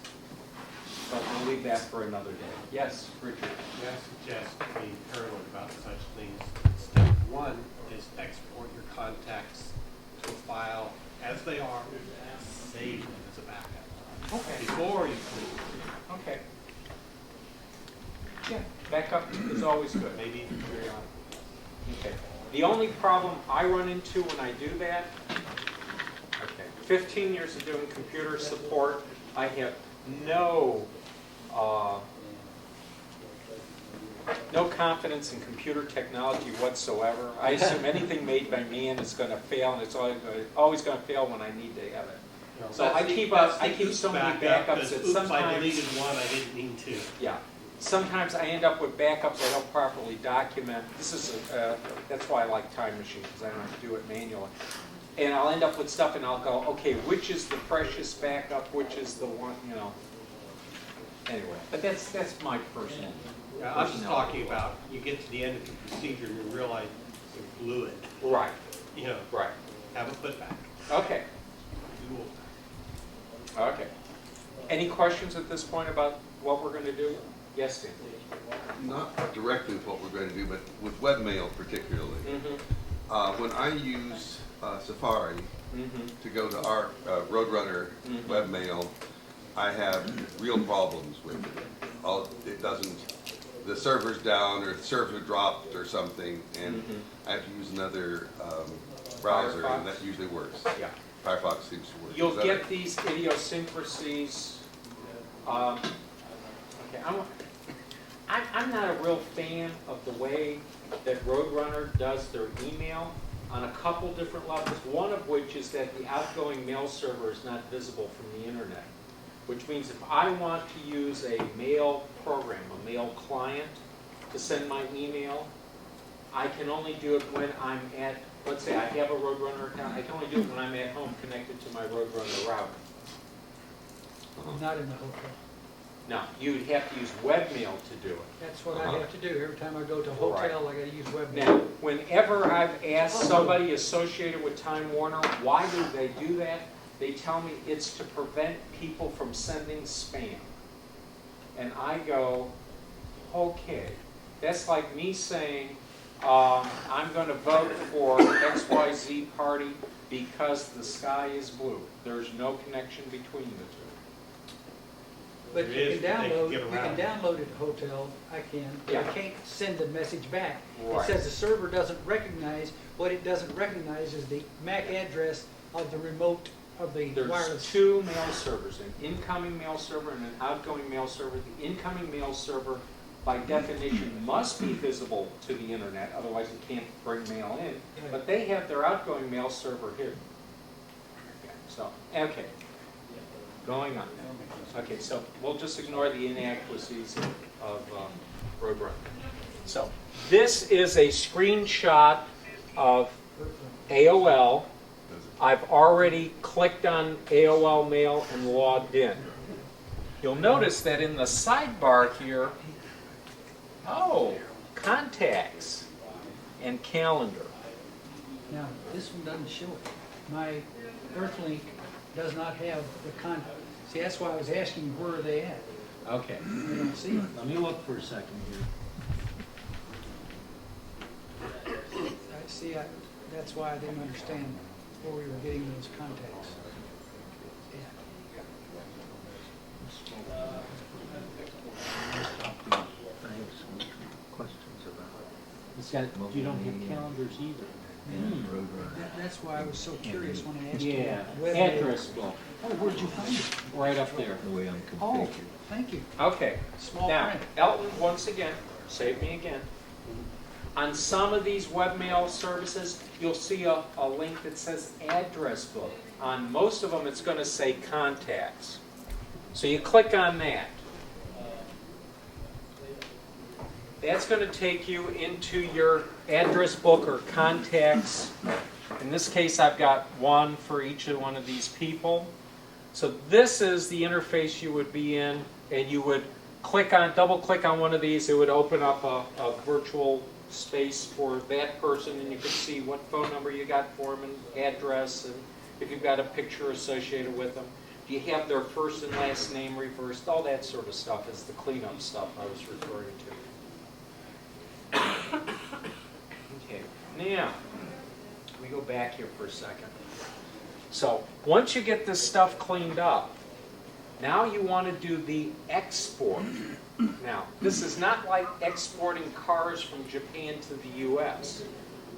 but we'll leave that for another day. Yes, Richard? May I suggest being paranoid about such things? Step 1 is export your contacts to a file as they are, save them as a backup. Okay. Before you clean. Okay. Yeah, backup is always good. Maybe even periodic. Okay. The only problem I run into when I do that, okay, 15 years of doing computer support, I have no confidence in computer technology whatsoever. I assume anything made by man is going to fail, and it's always going to fail when I need to have it. So I keep so many backups that sometimes I deleted one I didn't mean to. Yeah. Sometimes I end up with backups I don't properly document. This is that's why I like Time Machine, because I don't have to do it manually. And I'll end up with stuff, and I'll go, okay, which is the freshest backup? Which is the one, you know? Anyway, but that's my personal. Yeah, I'm just talking about you get to the end of the procedure and you realize you blew it. Right. You know. Right. Have a putback. Okay. Dual. Okay. Any questions at this point about what we're going to do? Yes, Dan. Not directly with what we're going to do, but with webmail particularly. Mm-hmm. When I use Safari Mm-hmm. to go to our Roadrunner Mm-hmm. webmail, I have real problems with it. It doesn't, the server's down, or the server dropped or something, and Mm-hmm. I have to use another browser, Firefox? and that usually works. Yeah. Firefox seems to work. You'll Is that get right? these idiosyncrasies. Okay, I'm not a real fan of the way that Roadrunner does their email on a couple different levels. One of which is that the outgoing mail server is not visible from the internet, which means if I want to use a mail program, a mail client, to send my email, I can only do it when I'm at, let's say I have a Roadrunner account, I can only do it when I'm at home connected to my Roadrunner router. Not in the hotel. No, you'd have to use webmail to do it. That's what I have to do. Every time I go to a hotel, I gotta use webmail. Now, whenever I've asked somebody associated with Time Warner, why do they do that? They tell me it's to prevent people from sending spam. And I go, okay, that's like me saying, I'm going to vote for XYZ party because the sky is blue. There's no connection between the two. But There you is, can but they can download, get you can around it. download it at a hotel, I can, but I Yeah. can't send the message back. Right. It says the server doesn't recognize, what it doesn't recognize is the MAC address of the remote, of the There's wireless. 2 two mail servers, an incoming mail server and an outgoing mail server. The incoming mail server, by definition, must be visible to the internet, otherwise you can't bring mail in. But they have their outgoing mail server hidden. Yeah, so, okay. Going on. Okay, so we'll just ignore the inadequacies of Roadrunner. So, this is a screenshot of AOL. I've already clicked on AOL Mail and logged in. You'll notice that in the sidebar here, contacts and calendar. Now, this one doesn't show it. My Earthlink does not have the see, that's why I was asking where are they at? Okay. I don't see it. Let me look for a second here. I see, that's why I didn't understand where we were getting those contacts. Questions about You don't have calendars either. That's why I was so curious when I asked you. Yeah, Webmail. address book, Oh, where'd you find it? right up there. Oh, thank you. Okay, Small now, print. Elton, once again, save me again. On some of these webmail services, you'll see a link that says address book. On most of them, it's going to say contacts. So you click on that. That's going to take you into your address book or contacts. In this case, I've got one for each of one of these people. So this is the interface you would be in, and you would double click on one of these. It would open up a virtual space for that person, and you can see what phone number you got for them, and address, and if you've got a picture associated with them. Do you have their first and last name reversed? All that sort of stuff is the cleanup stuff I was referring to. Okay, now, we go back here for a second. So, once you get this stuff cleaned up, now you want to do the export. Now, this is not like exporting cars from Japan to the US.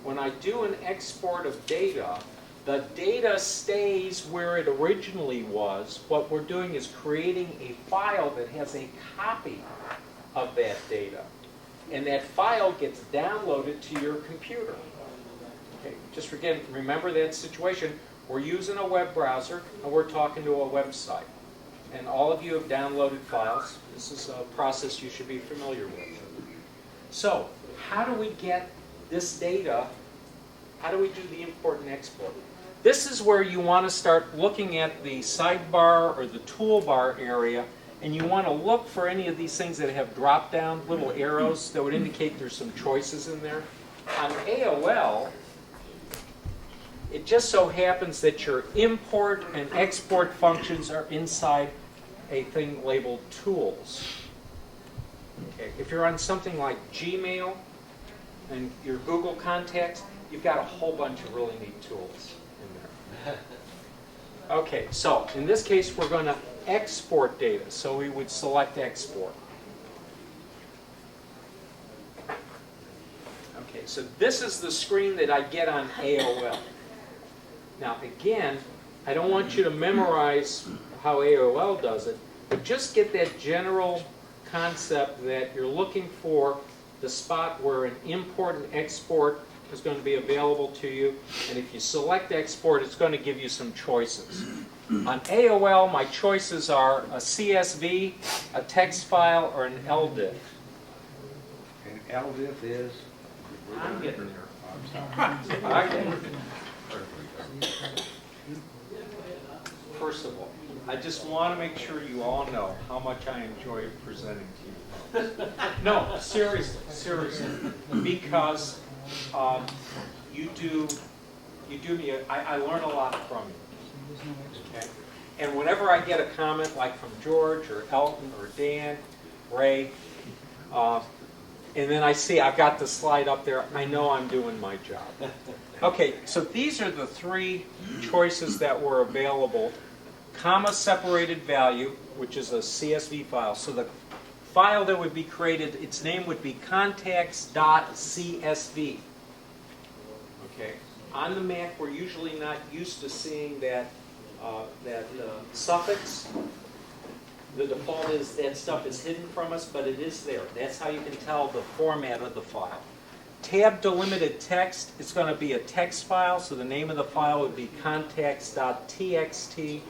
When I do an export of data, the data stays where it originally was. What we're doing is creating a file that has a copy of that data. And that file gets downloaded to your computer. Okay, just again, remember that situation. We're using a web browser, and we're talking to a website. And all of you have downloaded files. This is a process you should be familiar with. So, how do we get this data? How do we do the import and export? This is where you want to start looking at the sidebar or the toolbar area, and you want to look for any of these things that have drop-down little arrows that would indicate there's some choices in there. On AOL, it just so happens that your import and export functions are inside a thing labeled Tools. Okay. If you're on something like Gmail and your Google Contacts, you've got a whole bunch of really neat tools in there. Okay, so in this case, we're going to export data. So we would select Export. Okay, so this is the screen that I get on AOL. Now again, I don't want you to memorize how AOL does it, but just get that general concept that you're looking for the spot where an import and export is going to be available to you, and if you select export, it's going to give you some choices. On AOL, my choices are a CSV, a text file, or an LDIF. And LDIF is? I'm getting there. Okay. First of all, I just want to make sure you all know how much I enjoy presenting to you. No, seriously, because you do me. I learn a lot from you. Okay? And whenever I get a comment like from George or Elton or Dan, Ray, and then I see I've got the slide up there, I know I'm doing my job. Okay, so these are the three choices that were available. Comma separated value, which is a CSV file. So the file that would be created, its name would be contacts.csv. Okay. On the Mac, we're usually not used to seeing that suffix. The default is that stuff is hidden from us, but it is there. That's how you can tell the format of the file. Tab delimited text, it's going to be a text file, so the name of the file would be contacts.txt.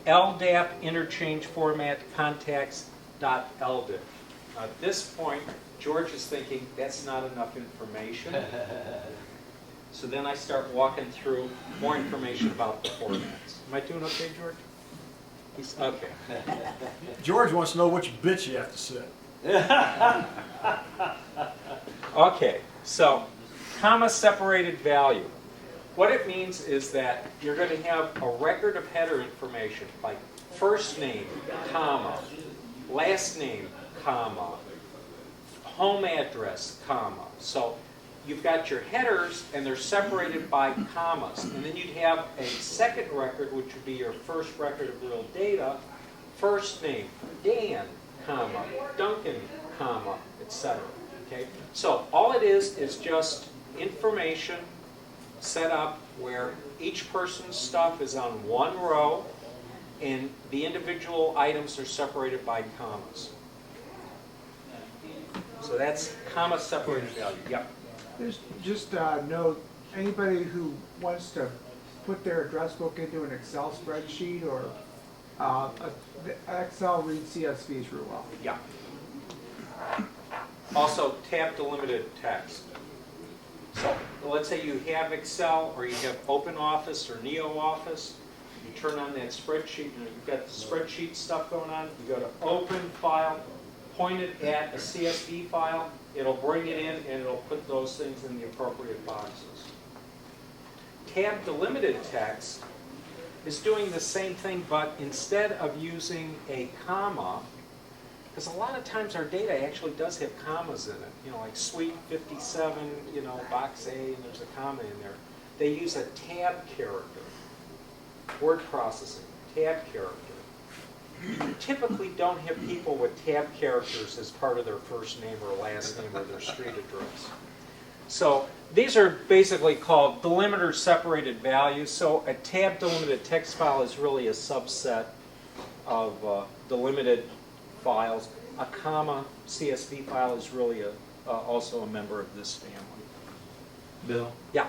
LDAP interchange format, contacts.ldif. At this point, George is thinking that's not enough information. So then I start walking through more information about the formats. Am I doing okay, George? He's okay. George wants to know which bits you have to set. Okay, so comma separated value. What it means is that you're going to have a record of header information like first name, comma, last name, comma, home address, comma. So you've got your headers and they're separated by commas. And then you'd have a second record, which would be your first record of real data, first name, Dan, comma, Duncan, comma, etc. Okay, so all it is just information set up where each person's stuff is on one row and the individual items are separated by commas. So that's comma separated value. Yep. There's just note, anybody who wants to put their address book into an Excel spreadsheet or Excel reads CSVs real well. Yeah. Also, tab delimited text. So let's say you have Excel or you have OpenOffice or NeoOffice. You turn on that spreadsheet, you've got the spreadsheet stuff going on. You go to Open File, point it at a CSV file. It'll bring it in and it'll put those things in the appropriate boxes. Tab delimited text is doing the same thing, but instead of using a comma, because a lot of times our data actually does have commas in it, like Suite 57, box A, and there's a comma in there. They use a tab character, word processing, tab character. You typically don't have people with tab characters as part of their first name or last name or their street address. So these are basically called delimiter separated values. So a tab delimited text file is really a subset of delimited files. A comma CSV file is really also a member of this family. Bill? Yeah.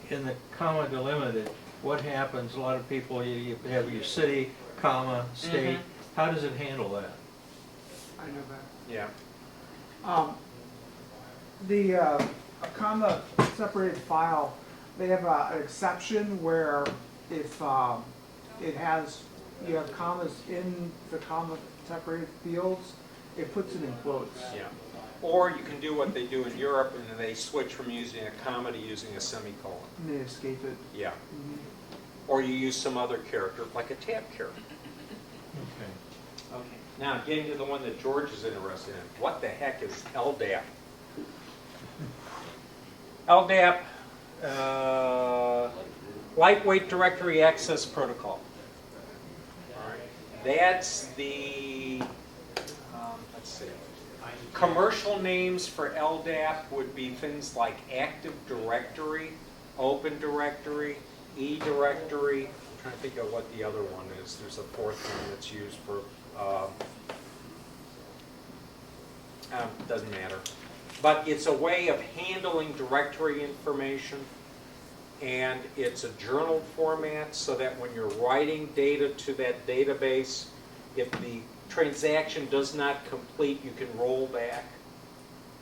In the comma delimited, what happens? A lot of people, you have your city, comma, state. How does it handle that? I know that. Yeah. The comma separated file, they have an exception where if you have commas in the comma separated fields, it puts it in quotes. Yeah. Or you can do what they do in Europe, and they switch from using a comma to using a semicolon. And they escape it. Yeah. Or you use some other character, like a tab character. Okay. Okay. Now, getting to the one that George is interested in. What the heck is LDAP? LDAP, Lightweight Directory Access Protocol. All right. That's the, let's see. Commercial names for LDAP would be things like Active Directory, Open Directory, eDirectory. I'm trying to think of what the other one is. There's a fourth one that's used for, doesn't matter. But it's a way of handling directory information, and it's a journal format so that when you're writing data to that database, if the transaction does not complete, you can roll back.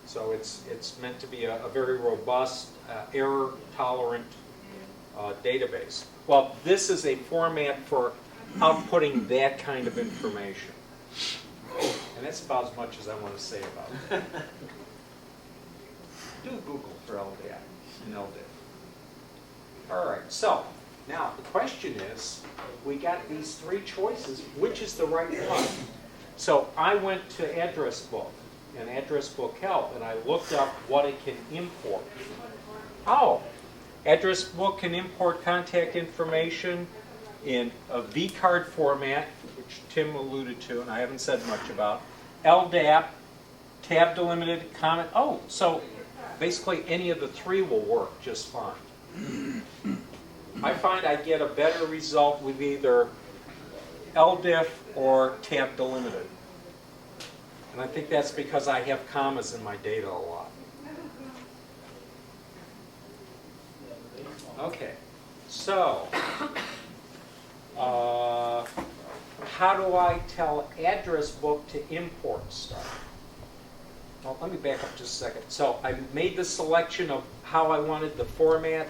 So it's meant to be a very robust, error-tolerant database. Well, this is a format for outputting that kind of information. And that's about as much as I want to say about it. Do Google for LDAP and LDAP. All right, so now the question is, we got these three choices. Which is the right one? So I went to Address Book and Address Book Help, and I looked up what it can import. Oh, Address Book can import contact information in a vCard format, which Tim alluded to, and I haven't said much about. LDAP, tab delimited, comment. Oh, so basically any of the three will work just fine. I find I get a better result with either LDIF or tab delimited. And I think that's because I have commas in my data a lot. Okay, so how do I tell Address Book to import stuff? Well, let me back up just a second. So I made the selection of how I wanted the format.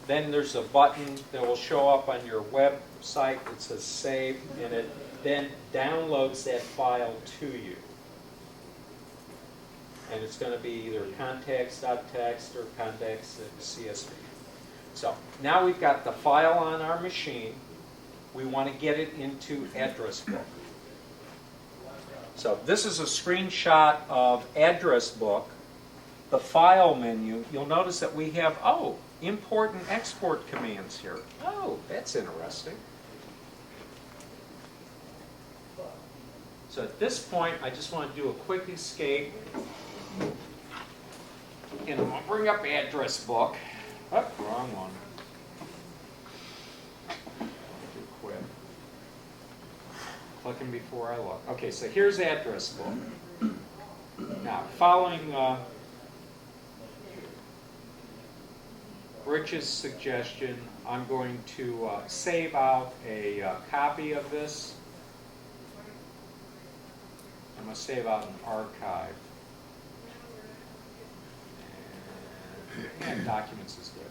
Then there's a button that will show up on your website that says Save, and it then downloads that file to you. And it's going to be either contacts.txt or contacts.csv. So now we've got the file on our machine. We want to get it into Address Book. So this is a screenshot of Address Book. The File menu, you'll notice that we have, import and export commands here. Oh, that's interesting. So at this point, I just want to do a quick escape. And I'm gonna bring up address book. Oh, wrong one. Too quick. Clicking before I look. Okay, so here's address book. Now, following Rich's suggestion, I'm going to save out a copy of this. I'm going to save out an archive. And documents is good.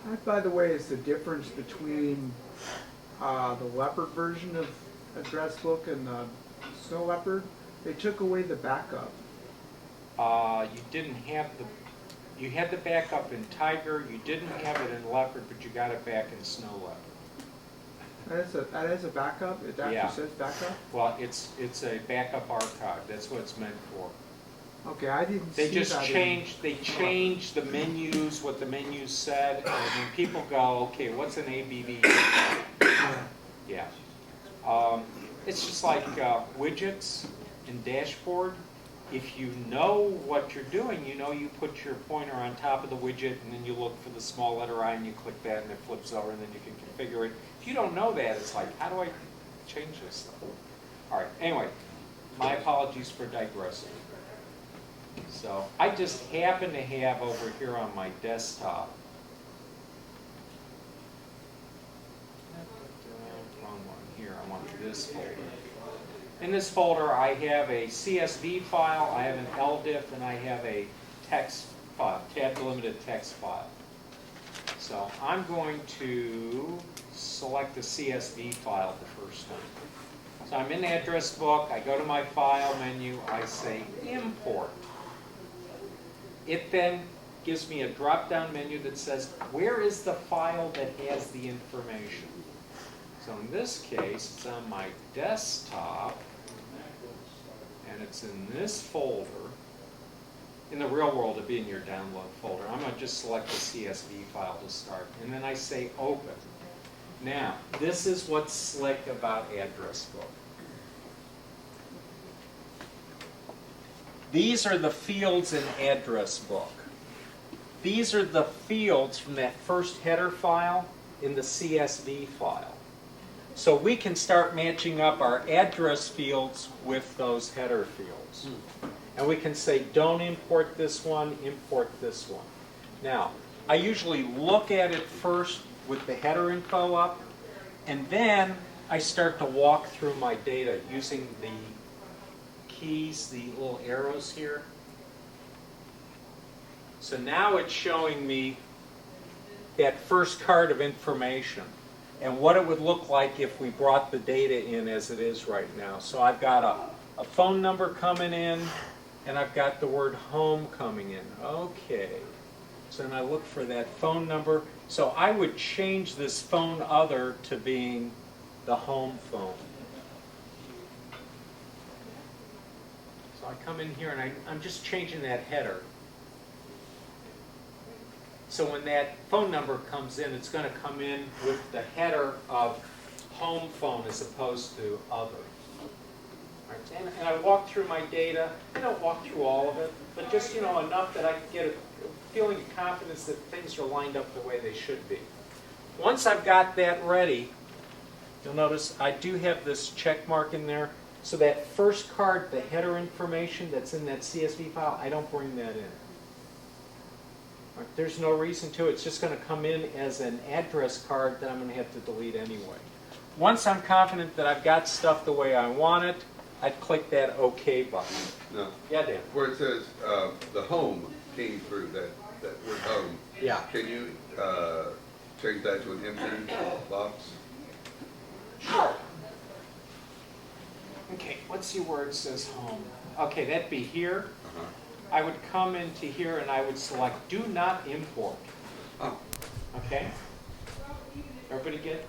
That, by the way, is the difference between the leopard version of address book and the snow leopard. They took away the backup. You didn't have you had the backup in tiger, you didn't have it in leopard, but you got it back in snow leopard. That is a backup? It actually Yeah. says backup? Well, it's a backup archive, that's what it's meant for. Okay, I didn't They see just that. they changed the menus, what the menus said, and when people go, okay, what's an ABV? Yeah. It's just like widgets and dashboard. If you know what you're doing, you know you put your pointer on top of the widget and then you look for the small letter I and you click that and it flips over and then you can configure it. If you don't know that, it's like, how do I change this stuff? All right, anyway, my apologies for digressing. So I just happen to have over here on my desktop, wrong one here, I want this folder. In this folder I have a CSV file, I have an LDIF, and I have a text file, tab delimited text file. So I'm going to select the CSV file the first time. So I'm in the address book, I go to my file menu, I say import. It then gives me a drop-down menu that says, where is the file that has the information? So in this case, it's on my desktop, and it's in this folder. In the real world, it'd be in your download folder. I'm going to just select the CSV file to start, and then I say open. Now, this is what's slick about address book. These are the fields in address book. These are the fields from that first header file in the CSV file. So we can start matching up our address fields with those header fields. And we can say, don't import this one, import this one. Now, I usually look at it first with the header info up, and then I start to walk through my data using the keys, the little arrows here. So now it's showing me that first card of information and what it would look like if we brought the data in as it is right now. So I've got a phone number coming in, and I've got the word home coming in. Okay. So then I look for that phone number. So I would change this phone other to being the home phone. So I come in here and I'm just changing that header. So when that phone number comes in, it's going to come in with the header of home phone as opposed to other. Right. And I walk through my data. I don't walk through all of it, but just enough that I can get a feeling of confidence that things are lined up the way they should be. Once I've got that ready, you'll notice I do have this check mark in there. So that first card, the header information that's in that CSV file, I don't bring that in. Right, there's no reason to. It's just going to come in as an address card that I'm going to have to delete anyway. Once I'm confident that I've got stuff the way I want it, I'd click that OK button. No. Yeah, Dan. Where it says the home came through, that word home. Yeah. Can you change that to an empty box? Sure. Okay, let's see where it says home. Okay, that'd be here. Uh-huh. I would come into here and I would select do not import. Oh. Okay? Everybody get?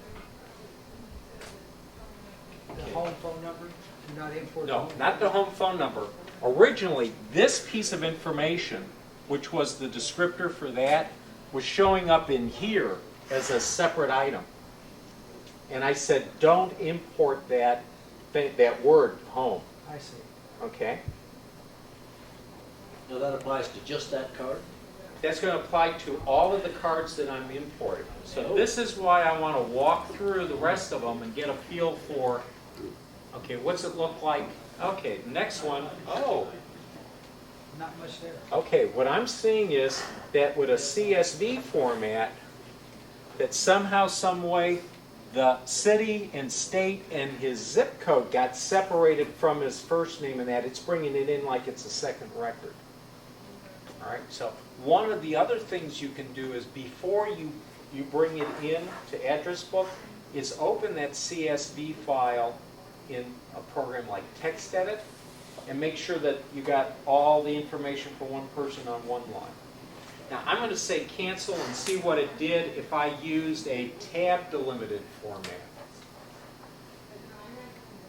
The home phone number, do not import. No, not the home phone number. Originally, this piece of information, which was the descriptor for that, was showing up in here as a separate item. And I said, don't import that word, home. I see. Okay? Now that applies to just that card? That's going to apply to all of the cards that I'm importing. So this is why I want to walk through the rest of them and get a feel for, okay, what's it look like? Okay, next one. Oh, Not much there. okay, what I'm seeing is that with a CSV format, that somehow, some way, the city and state and his zip code got separated from his first name, and that it's bringing it in like it's a second record. All right, so one of the other things you can do is before you bring it in to address book is open that CSV file in a program like TextEdit and make sure that you got all the information for one person on one line. Now I'm going to say cancel and see what it did if I used a tab delimited format.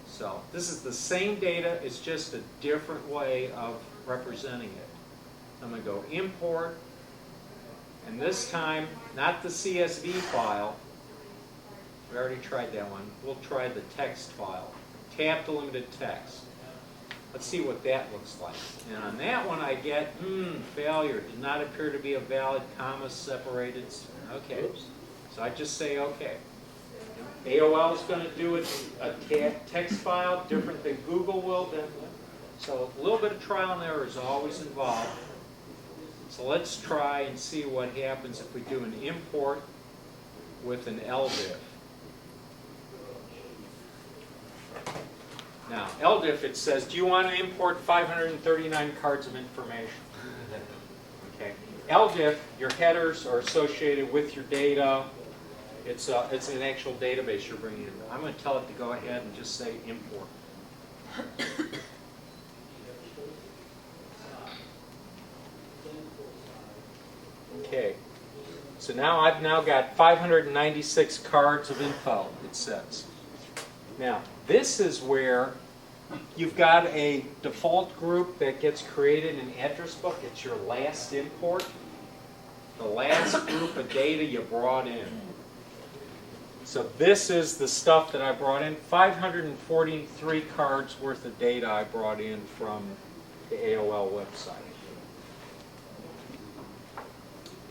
So this is the same data, it's just a different way of representing it. I'm going to go import, and this time, not the CSV file. We already tried that one. We'll try the text file. Tab delimited text. Let's see what that looks like. And on that one I get, failure. Did not appear to be a valid comma separated. Okay. So I just say okay. AOL is going to do it a text file different than Google will. So a little bit of trial and error is always involved. So let's try and see what happens if we do an import with an LDIF. Now, LDIF, it says, do you want to import 539 cards of information? Okay. LDIF, your headers are associated with your data. It's an actual database you're bringing in. I'm going to tell it to go ahead and just say import. Okay, so now I've got 596 cards of info, it says. Now, this is where you've got a default group that gets created in address book. It's your last import, the last group of data you brought in. So this is the stuff that I brought in, 543 cards worth of data I brought in from the AOL website.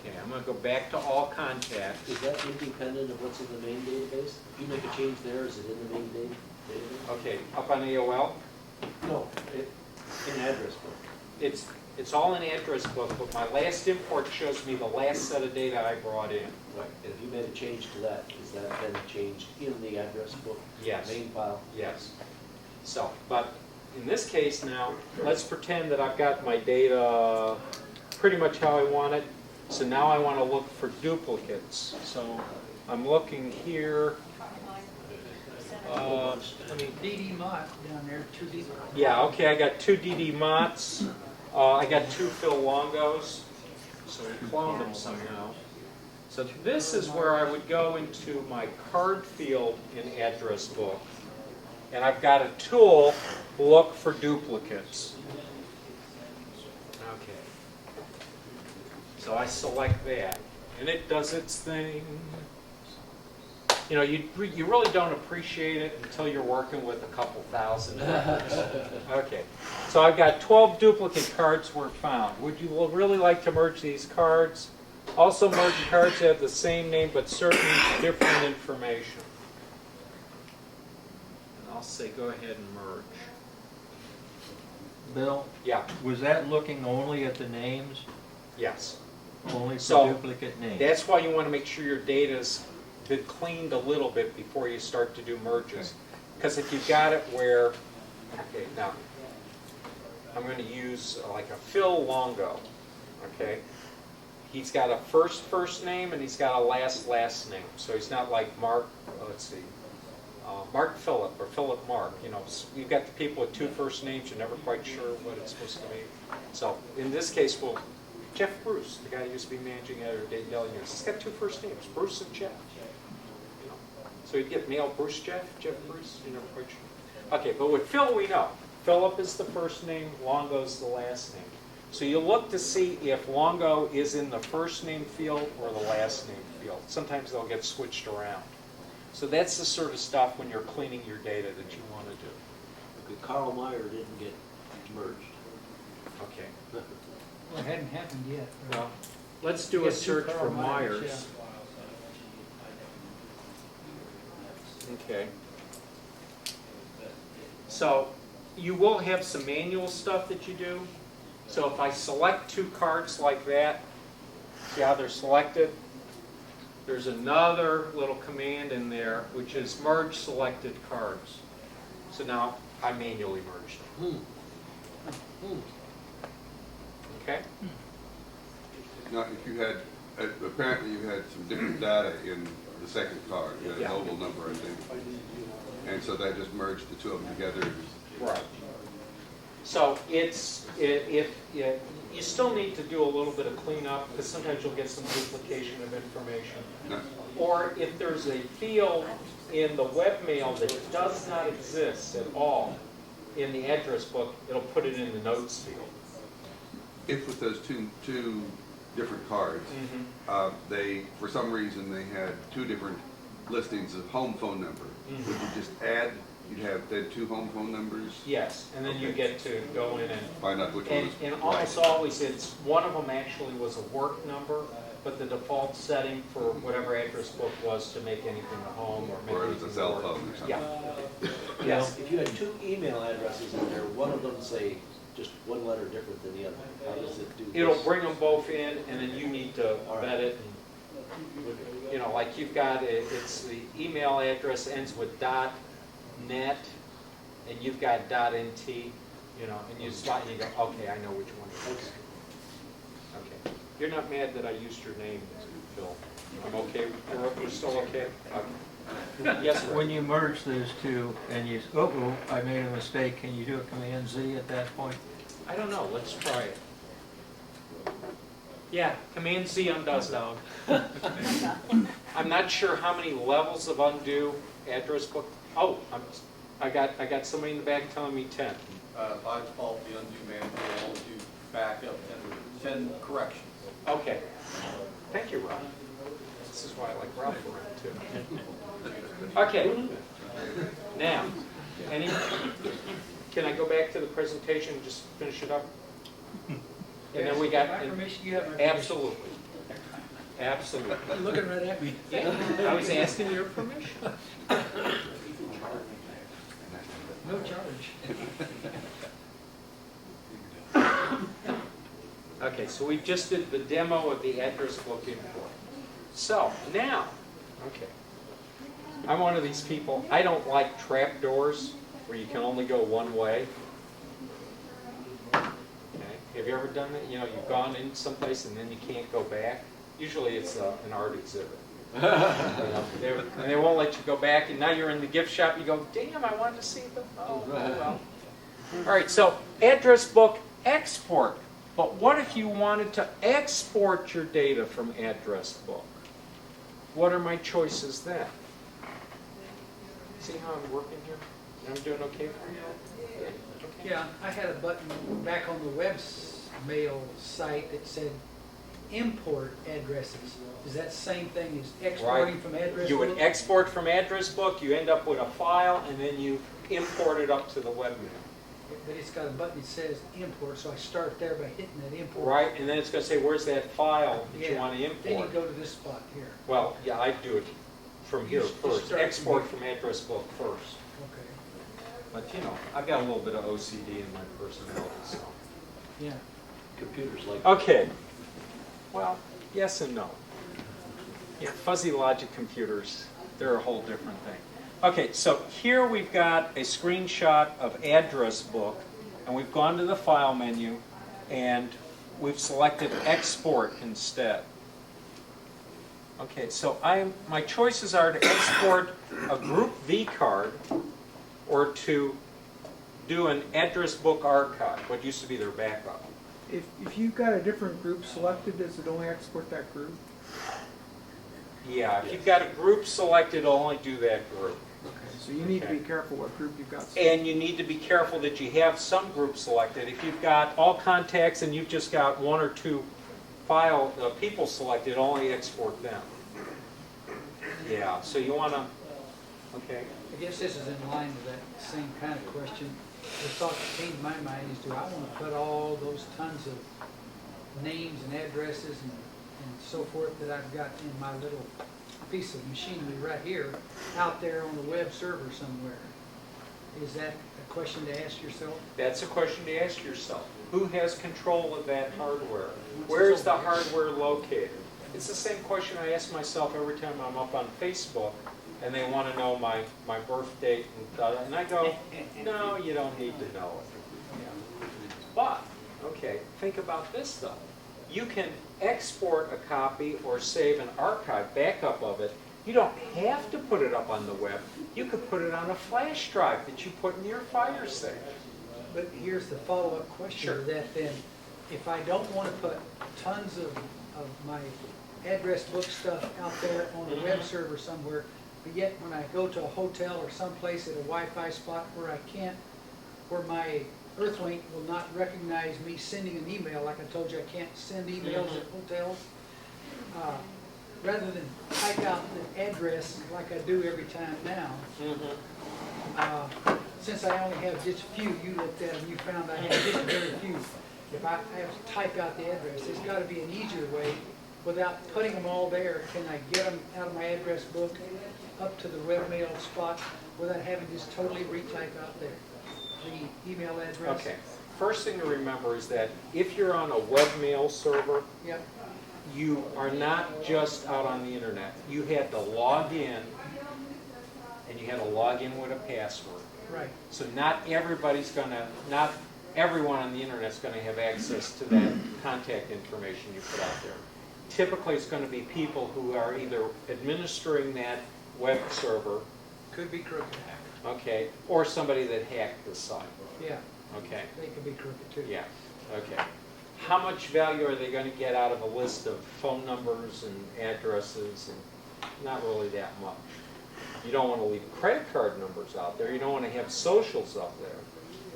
Okay, I'm going to go back to all contact. Is that independent of what's in the main database? If you make a change there, is it in the main database? Okay, up on AOL? No, in address book. It's all in address book, but my last import shows me the last set of data I brought in. Right. If you made a change to that, is that then changed in the address book? Yes. Main file? Yes. So, but in this case now, let's pretend that I've got my data pretty much how I want it. So now I want to look for duplicates. So I'm looking here. DD Mott down there, 2D. Yeah, okay, I got 2 DD Motts. I got 2 Phil Longos. So we cloned them somehow. So this is where I would go into my card field in address book. And I've got a tool, look for duplicates. Okay. So I select that, and it does its thing. You know, you really don't appreciate it until you're working with a couple thousand records. Okay, so I've got 12 duplicate cards were found. Would you really like to merge these cards? Also merge cards that have the same name but certain different information. And I'll say go ahead and merge. Bill? Yeah. Was that looking only at the names? Yes. Only for So duplicate names? that's why you want to make sure your data's been cleaned a little bit before you start to do merges. Because if you've got it where, okay, now, I'm going to use like a Phil Longo, okay? He's got a first name and he's got a last name. So he's not like Mark, let's see, Mark Phillip or Philip Mark. You know, you've got the people with 2 first names, you're never quite sure what it's supposed to be. So in this case, we'll, Jeff Bruce, the guy who used to be managing editor of Dayton Daily News, he's got 2 first names, Bruce and Jeff. You know, so you'd get mail Bruce Jeff Bruce, you're never quite sure. Okay, but with Phil we know. Philip is the first name, Longo's the last name. So you look to see if Longo is in the first name field or the last name field. Sometimes they'll get switched around. So that's the sort of stuff when you're cleaning your data that you want to do. Okay, Carl Meyer didn't get merged. Okay. Well, it hadn't happened yet. Well, let's do a Yes, search Carl for Myers, Myers. Okay. So you will have some manual stuff that you do. So if I select two cards like that, see how they're selected? There's another little command in there which is merge selected cards. So now I manually merged them. Okay? Now, if you had, apparently you had some different data in the second card, you had a Yeah. mobile number, I think. And so that just merged the two of them together. Right. So it's, if you still need to do a little bit of cleanup, because sometimes you'll get some duplication of information. No. Or if there's a field in the webmail that does not exist at all in the address book, it'll put it in the notes field. If with those two different cards, they, for some reason, they had two different listings of home phone number, would you just add, you'd have then two home phone numbers? Yes, and then you Okay. get to go in and Find out which one And, is and right. almost always, it's, one of them actually was a work number, but the default setting for whatever address book was to make anything a home or make Or it was anything a cell work. phone or something. Yeah. Yes, if you had two email addresses in there, one of them say just one letter different than the other, how does it do this? It'll bring them both in, and then you need to vet it. And, you know, like you've got, it's the email address ends with .net, and you've got .nt, you know, and you slot and you go, okay, I know which one it is. Okay. You're not mad that I used your name, Phil? I'm okay, you're still okay? Okay. Yes, Rick? When you merge those two and you, oh, I made a mistake, can you do a Command Z at that point? I don't know, let's try it. Yeah, Command Z undoes dog. I'm not sure how many levels of undo address book. Oh, I got somebody in the back telling me 10. By default, the undo manager will only do backup and 10 corrections. Okay. Thank you, Rob. This is why I like Rob around too. Okay. Now, can I go back to the presentation and just finish it up? And then we got. My permission, you have my permission. Absolutely. Absolutely. You're looking right at me. I was asking your permission. No charge. Okay, so we just did the demo of the address book import. So now, okay, I'm one of these people, I don't like trap doors where you can only go one way. Okay, have you ever done that? You know, you've gone in someplace and then you can't go back. Usually it's an art exhibit. You know, and they won't let you go back, and now you're in the gift shop, you go, damn, I wanted to see them. Oh, well. All right, so address book export. But what if you wanted to export your data from address book? What are my choices then? See how I'm working here? I'm doing okay for you? Yeah, I had a button back on the webmail site that said import addresses. Is that the same thing as exporting from address You would book? export from address book, you end up with a file, and then you import it up to the webmail. But it's got a button that says import, so I start there by hitting that import. Right, and then it's going to say, where's that file that you Yeah. want to Then you import? go to this spot here. Well, yeah, I do it from here You just first. start from Export here. from address book first. Okay. But, you know, I've got a little bit of OCD in my personality, so. Yeah. Computers like. Okay. Well, yes and no. Yeah, fuzzy logic computers, they're a whole different thing. Okay, so here we've got a screenshot of address book, and we've gone to the file menu, and we've selected export instead. Okay, so my choices are to export a group V card or to do an address book archive, what used to be their backup. If you've got a different group selected, does it only export that group? Yeah, if you've got a group selected, it'll only do that group. Okay, so you need to be careful what group you've got selected. And you need to be careful that you have some group selected. If you've got all contacts and you've just got one or two people selected, only export them. Yeah, so you want to, okay. I guess this is in line with that same kind of question. The thought that came to my mind is, do I want to put all those tons of names and addresses and and so forth that I've got in my little piece of machinery right here, out there on the web server somewhere. Is that a question to ask yourself? That's a question to ask yourself. Who has control of that hardware? Where is the hardware located? It's the same question I ask myself every time I'm up on Facebook and they want to know my birth date, and I go, no, you don't need to know it. Yeah. But, okay, think about this though. You can export a copy or save an archive backup of it. You don't have to put it up on the web. You could put it on a flash drive that you put in your fire safe. But here's the follow-up question to that then. If I don't want to put tons of my address book stuff out there on a web server somewhere, but yet when I go to a hotel or someplace at a Wi-Fi spot where my Earthlink will not recognize me sending an email, like I told you I can't send emails at hotels, rather than type out the address like I do every time now, since I only have just a few, you looked at them, you found I have just very few. If I have to type out the address, there's got to be an easier way. Without putting them all there, can I get them out of my address book up to the webmail spot without having to just totally retype out there the email address? Okay. First thing to remember is that if you're on a webmail server, Yep. you are not just out on the internet. You had to log in, and you had to log in with a password. Right. So not everyone on the internet is going to have access to that contact information you put out there. Typically, it's going to be people who are either administering that web server, Could be crooked. okay, or somebody that hacked the site. Yeah, Okay. they could be crooked too. Yeah, okay. How much value are they going to get out of a list of phone numbers and addresses? And not really that much. You don't want to leave credit card numbers out there. You don't want to have socials up there.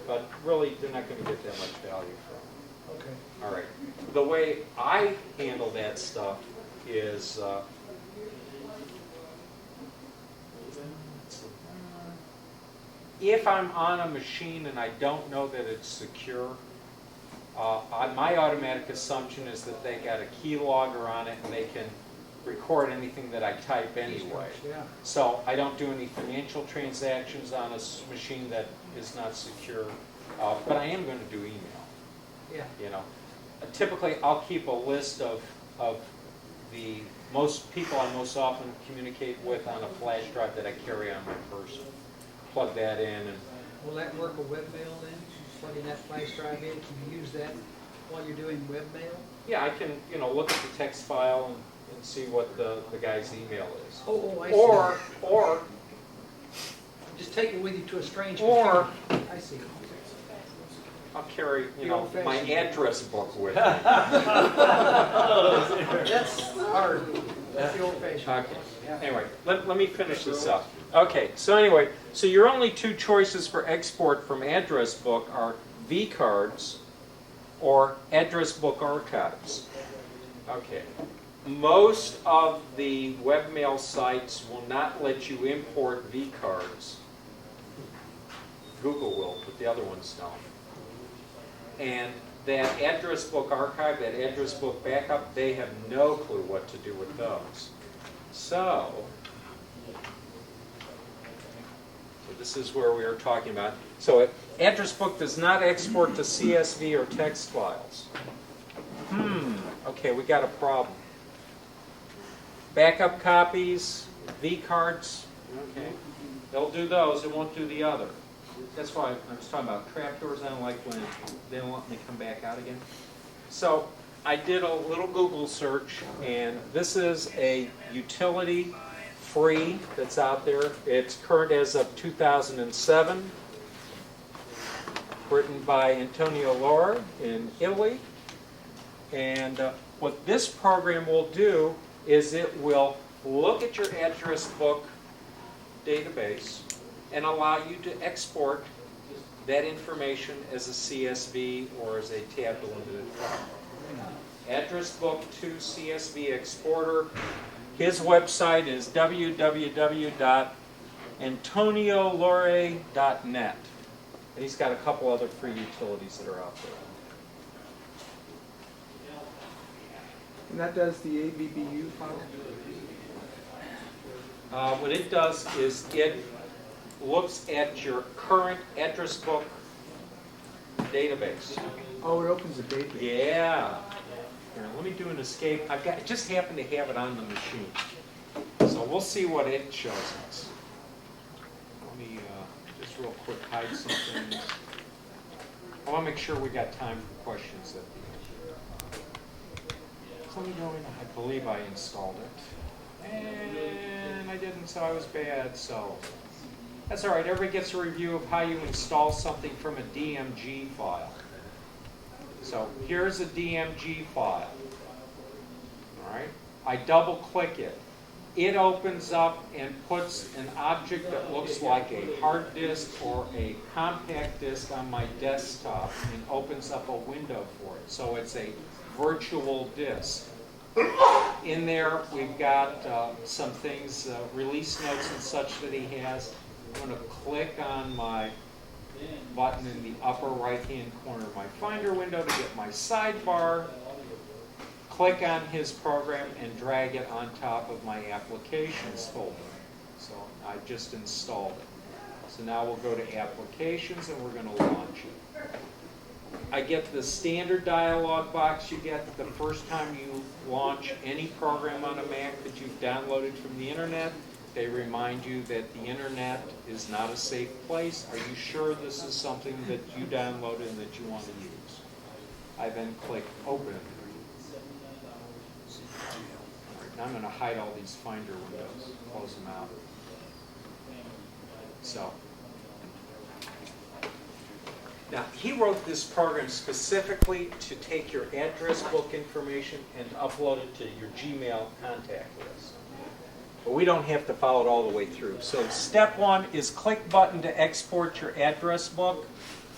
But really, they're not going to get that much value from it. Okay. All right. The way I handle that stuff is if I'm on a machine and I don't know that it's secure, my automatic assumption is that they got a keylogger on it and they can record anything that I type anyway. Yeah. So I don't do any financial transactions on a machine that is not secure, but I am going to do email. Yeah. You know, typically I'll keep a list of the most people I most often communicate with on a flash drive that I carry on my person. Plug that in, and Will that work with webmail then? Plugging that flash drive in, can you use that while you're doing webmail? yeah, I can look at the text file and see what the guy's email is. Oh, I see. Or Just take it with you to a strange Or- computer. I see. I'll carry The my old-fashioned. address book with me. That's hard. That's the old fashioned. Okay. Anyway, let me finish this up. Okay, so anyway, so your only two choices for export from address book are vCards or address book archives. Okay. Most of the webmail sites will not let you import vCards. Google will, but the other ones don't. And that address book archive, that address book backup, they have no clue what to do with those. So this is where we are talking about. So address book does not export to CSV or text files. Okay, we got a problem. Backup copies, vCards, okay, they'll do those, it won't do the other. That's why I was talking about trapdoors. I don't like when they don't let me come back out again. So I did a little Google search, and this is a utility free that's out there. It's current as of 2007, written by Antonio Laura in Italy. And what this program will do is it will look at your address book database and allow you to export that information as a CSV or as a tab delimited file. Address book to CSV exporter. His website is www.antoniolore.net. And he's got a couple other free utilities that are out there. And that does the ABBU file? What it does is it looks at your current address book database. Oh, it opens a database. Yeah. Here, let me do an escape. I just happen to have it on the machine. So we'll see what it shows us. Let me just real quick hide some things. I want to make sure we got time for questions at the end. So let me go in. I believe I installed it. And I didn't, so I was bad, so that's all right. Everybody gets a review of how you install something from a DMG file. So here's a DMG file. All right. I double click it. It opens up and puts an object that looks like a hard disk or a compact disk on my desktop and opens up a window for it. So it's a virtual disk. In there, we've got some things, release notes and such that he has. I'm going to click on my button in the upper right-hand corner of my Finder window to get my sidebar. Click on his program and drag it on top of my applications folder. So I just installed it. So now we'll go to applications and we're going to launch it. I get the standard dialog box you get the first time you launch any program on a Mac that you've downloaded from the internet. They remind you that the internet is not a safe place. Are you sure this is something that you downloaded and that you want to use? I then click open. Now I'm going to hide all these Finder windows, close them out. So, now he wrote this program specifically to take your address book information and upload it to your Gmail contact list. But we don't have to follow it all the way through. So step 1 is click button to export your address book.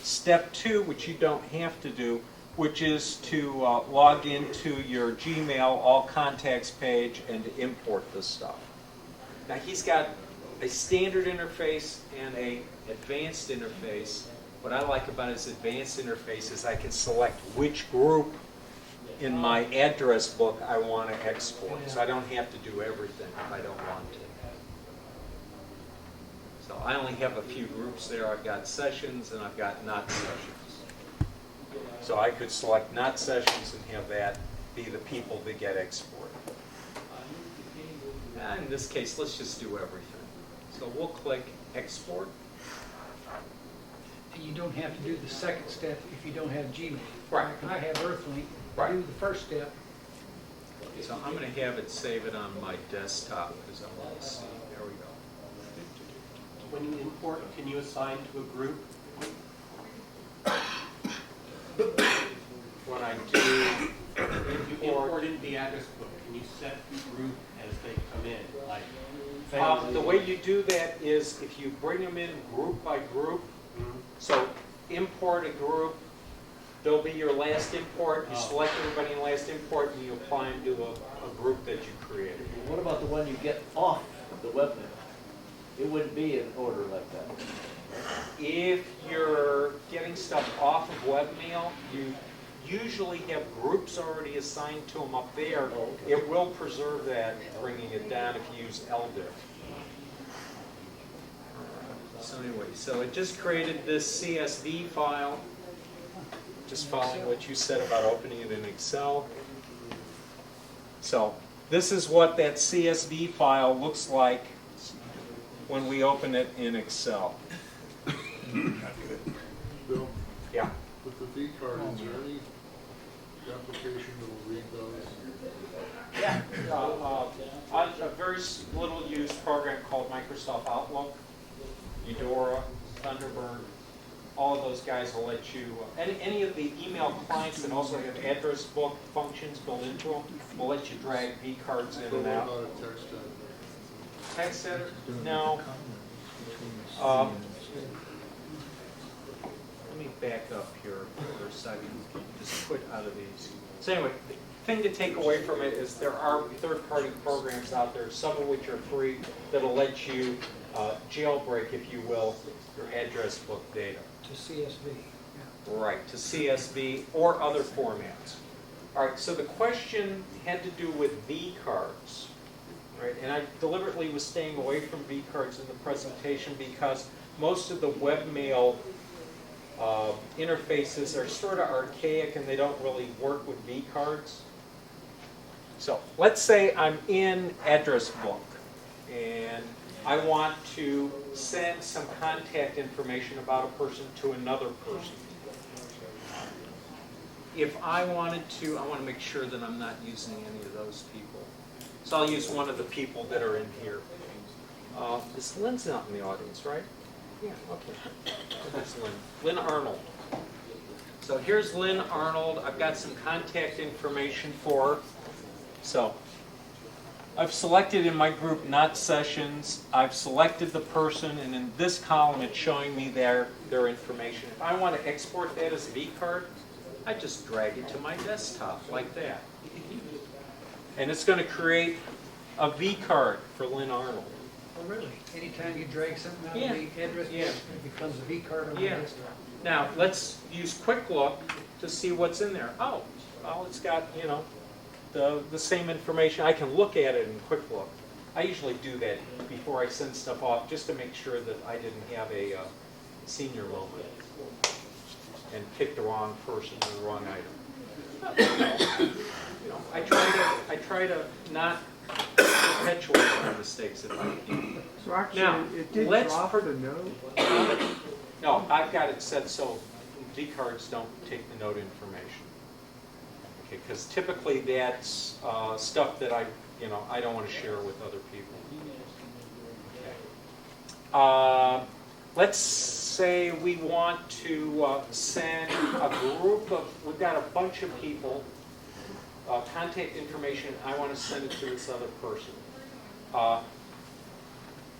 Step 2, which you don't have to do, which is to log into your Gmail all contacts page and to import this stuff. Now he's got a standard interface and an advanced interface. What I like about his advanced interface is I can select which group in my address book I want to export. So I don't have to do everything if I don't want to. So I only have a few groups there. I've got sessions and I've got not sessions. So I could select not sessions and have that be the people that get exported. And in this case, let's just do everything. So we'll click export. And you don't have to do the second step if you don't have Gmail. Right. I have Earthlink. Right. Do the first step. So I'm going to have it save it on my desktop because I want to see. There we go. When you import, can you assign to a group? When I do You imported the address book. Can you set the group as they come in? Like the way you do that is if you bring them in group by group. So import a group. They'll be your last import. You select everybody in last import and you apply them to a group that you created. What about the one you get off the webmail? It wouldn't be in order like that. If you're getting stuff off of webmail, you usually have groups already assigned to them up there. Oh, okay. It will preserve that, bringing it down if you use LDIF. So anyway, so it just created this CSV file, just following what you said about opening it in Excel. So this is what that CSV file looks like when we open it in Excel. Bill, Yeah. with the V card, is there any application that will read those? Yeah. A very little used program called Microsoft Outlook, Eudora, Thunderbird. All of those guys will let you, any of the email clients that also have address book functions built into them will let you drag V cards in But and what out. about a text editor? Text editor? No. Let me back up here for a second. Just quit out of these. So anyway, the thing to take away from it is there are third-party programs out there, some of which are free, that'll let you jailbreak, if you will, your address book data. To CSV. Right, to CSV or other formats. All right, so the question had to do with V cards, right? And I deliberately was staying away from V cards in the presentation because most of the webmail interfaces are sort of archaic and they don't really work with V cards. So let's say I'm in address book and I want to send some contact information about a person to another person. If I wanted to, I want to make sure that I'm not using any of those people. So I'll use one of the people that are in here. Is Lynn's not in the audience, right? Yeah, okay. That's Lynn. Lynn Arnold. So here's Lynn Arnold. I've got some contact information for her. So I've selected in my group not sessions. I've selected the person, and in this column it's showing me their information. If I want to export that as a V card, I just drag it to my desktop like that. And it's going to create a V card for Lynn Arnold. Oh, really? Anytime you drag something out Yeah. of the address, Yeah. it becomes a V card on the Yeah. desktop. Now, let's use Quick Look to see what's in there. Oh, well, it's got, you know, the same information. I can look at it in Quick Look. I usually do that before I send stuff off just to make sure that I didn't have a senior moment and pick the wrong person or the wrong item. You know, I try to not perpetuate my mistakes if I can. So actually, Now, it did let's drop the note. No, I've got it set so V cards don't take the note information. Okay, because typically that's stuff that I don't want to share with other people. Okay. Let's say we want to send a group of, we've got a bunch of people, contact information, I want to send it to this other person.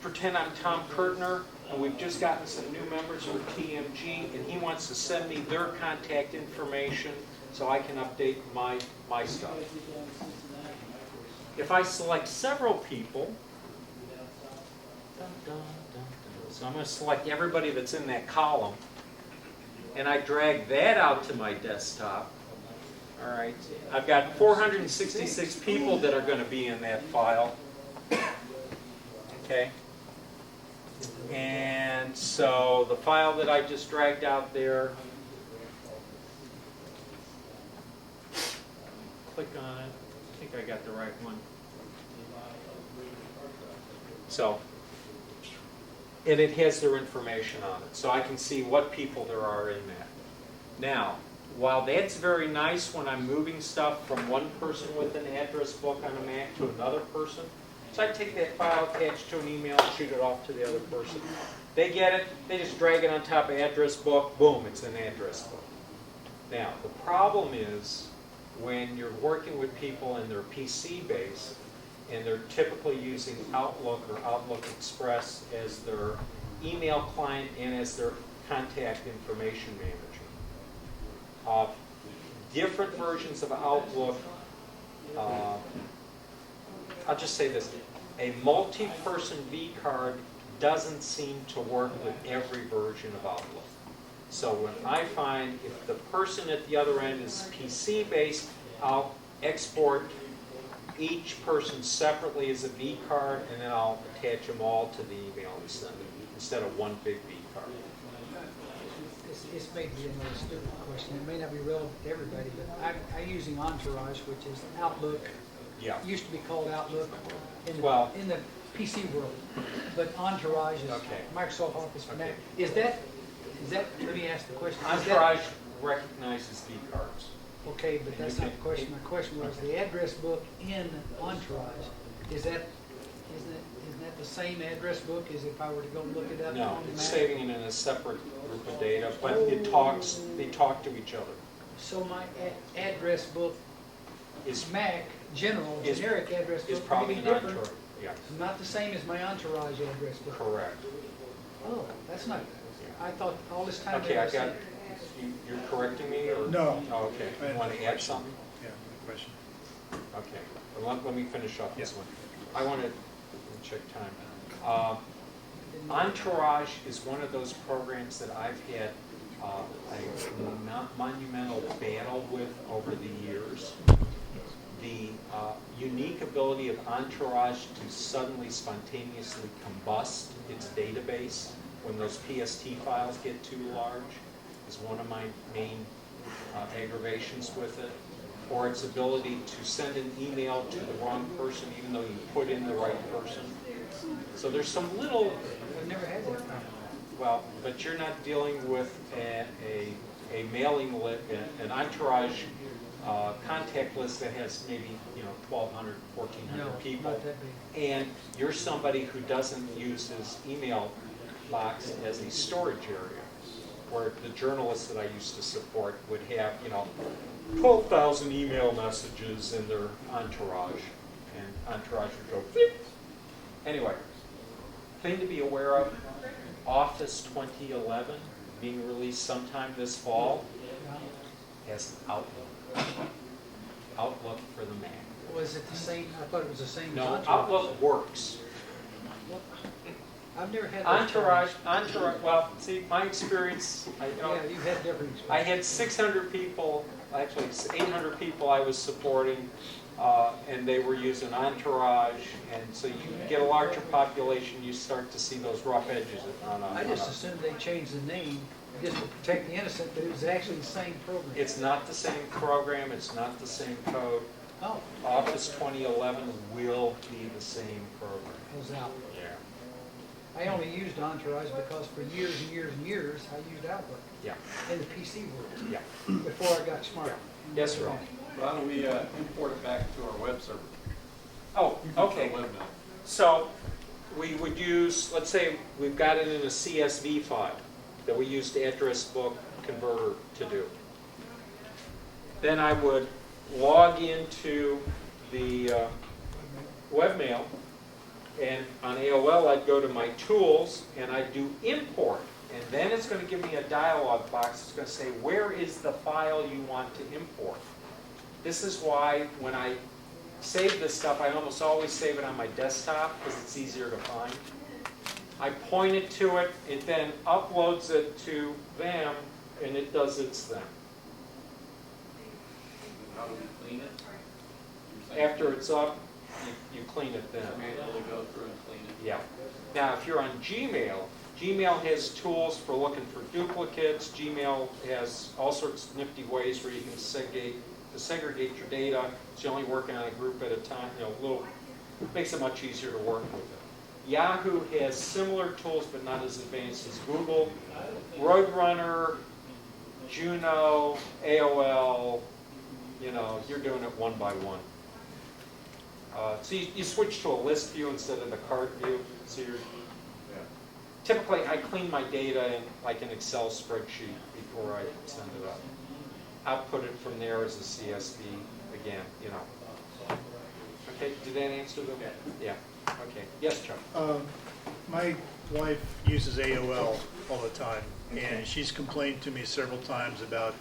Pretend I'm Tom Kurtner, and we've just gotten some new members for TMG, and he wants to send me their contact information so I can update my stuff. If I select several people, so I'm going to select everybody that's in that column, and I drag that out to my desktop. All right, I've got 466 people that are going to be in that file. Okay. And so the file that I just dragged out there, click on it. I think I got the right one. So, and it has their information on it. So I can see what people there are in that. Now, while that's very nice when I'm moving stuff from one person with an address book on a Mac to another person, so I take that file attached to an email and shoot it off to the other person. They get it, they just drag it on top of address book, boom, it's an address book. Now, the problem is when you're working with people and they're PC-based, and they're typically using Outlook or Outlook Express as their email client and as their contact information manager. Different versions of Outlook, I'll just say this, a multi-person V card doesn't seem to work with every version of Outlook. So when I find if the person at the other end is PC-based, I'll export each person separately as a V card, and then I'll attach them all to the email and send it, instead of one big V card. This may be another stupid question. It may not be relevant to everybody, but I'm using Entourage, which is Outlook. Yeah. It used to be called Outlook in the PC world, but Entourage is Microsoft Office for Mac. Is that? Let me ask the question. Entourage recognizes V cards. Okay, but that's not the question. My question was the address book in Entourage. Isn't that the same address book as if I were to go look it up? No, on the it's Mac? saving it in a separate group of data, but they talk to each other. So my address book Is Mac general is- generic address is book probably may an be different. Entourage. Yeah, Not the same as my Entourage address book. correct. Oh, that's not. I thought all this time. Okay, they I were got. saying- You're correcting me, or No. Oh, okay. You want to add something? Yeah, question. Okay, well, let me finish up this one. I want to check time. Entourage is one of those programs that I've had a monumental battle with over the years. The unique ability of Entourage to suddenly spontaneously combust its database when those PST files get too large is one of my main aggravations with it. Or its ability to send an email to the wrong person even though you put in the right person. So there's some little... I've never had that problem. Well, but you're not dealing with a mailing list, an Entourage contact list that has maybe 1,200, 1,400 No, people, not that big. and you're somebody who doesn't use his email box as a storage area, where the journalists that I used to support would have 12,000 email messages in their Entourage, and Entourage would go beep. Anyway, thing to be aware of. Office 2011, being released sometime this fall, has Outlook. Outlook for the Mac. Was it the same? I thought it was the same. No, as Entourage. Outlook works. I've never had Entourage, well, see, my experience, Yeah, you've had different experience. I had 600 people, actually 800 people I was supporting, and they were using Entourage, and so you get a larger population, you start to see those rough edges on I just assumed they changed the name just to protect the innocent, but it was actually the same program. It's not the same program, it's not the same code. Oh. Office 2011 will be the same program. Goes out. Yeah. I only used Entourage because for years and years and years, I used Outlook. Yeah. In the PC world. Yeah. Before I got smart. Yes, sir. Why don't we import it back to our web server? Oh, okay. Webmail. So we would use, let's say we've got it in a CSV file that we used address book converter to do. Then I would log into the webmail, and on AOL I'd go to my tools and I'd do import. And then it's going to give me a dialog box. It's going to say, where is the file you want to import? This is why when I save this stuff, I almost always save it on my desktop because it's easier to find. I point it to it, it then uploads it to them, and it does its thing. How do we clean it? After it's up, you clean it then. Manually go through and clean it. Yeah. Now, if you're on Gmail, Gmail has tools for looking for duplicates. Gmail has all sorts of nifty ways where you can segregate your data. It's only working on a group at a time. Makes it much easier to work with it. Yahoo has similar tools, but not as advanced as Google. Roadrunner, Juno, AOL, you're doing it one by one. So you switch to a list view instead of the card view. So typically I clean my data in like an Excel spreadsheet before I send it up. Output it from there as a CSV again, Okay, did that answer the? Yeah. Okay. Yes, Chuck. My wife uses AOL all the time, and she's complained to me several times about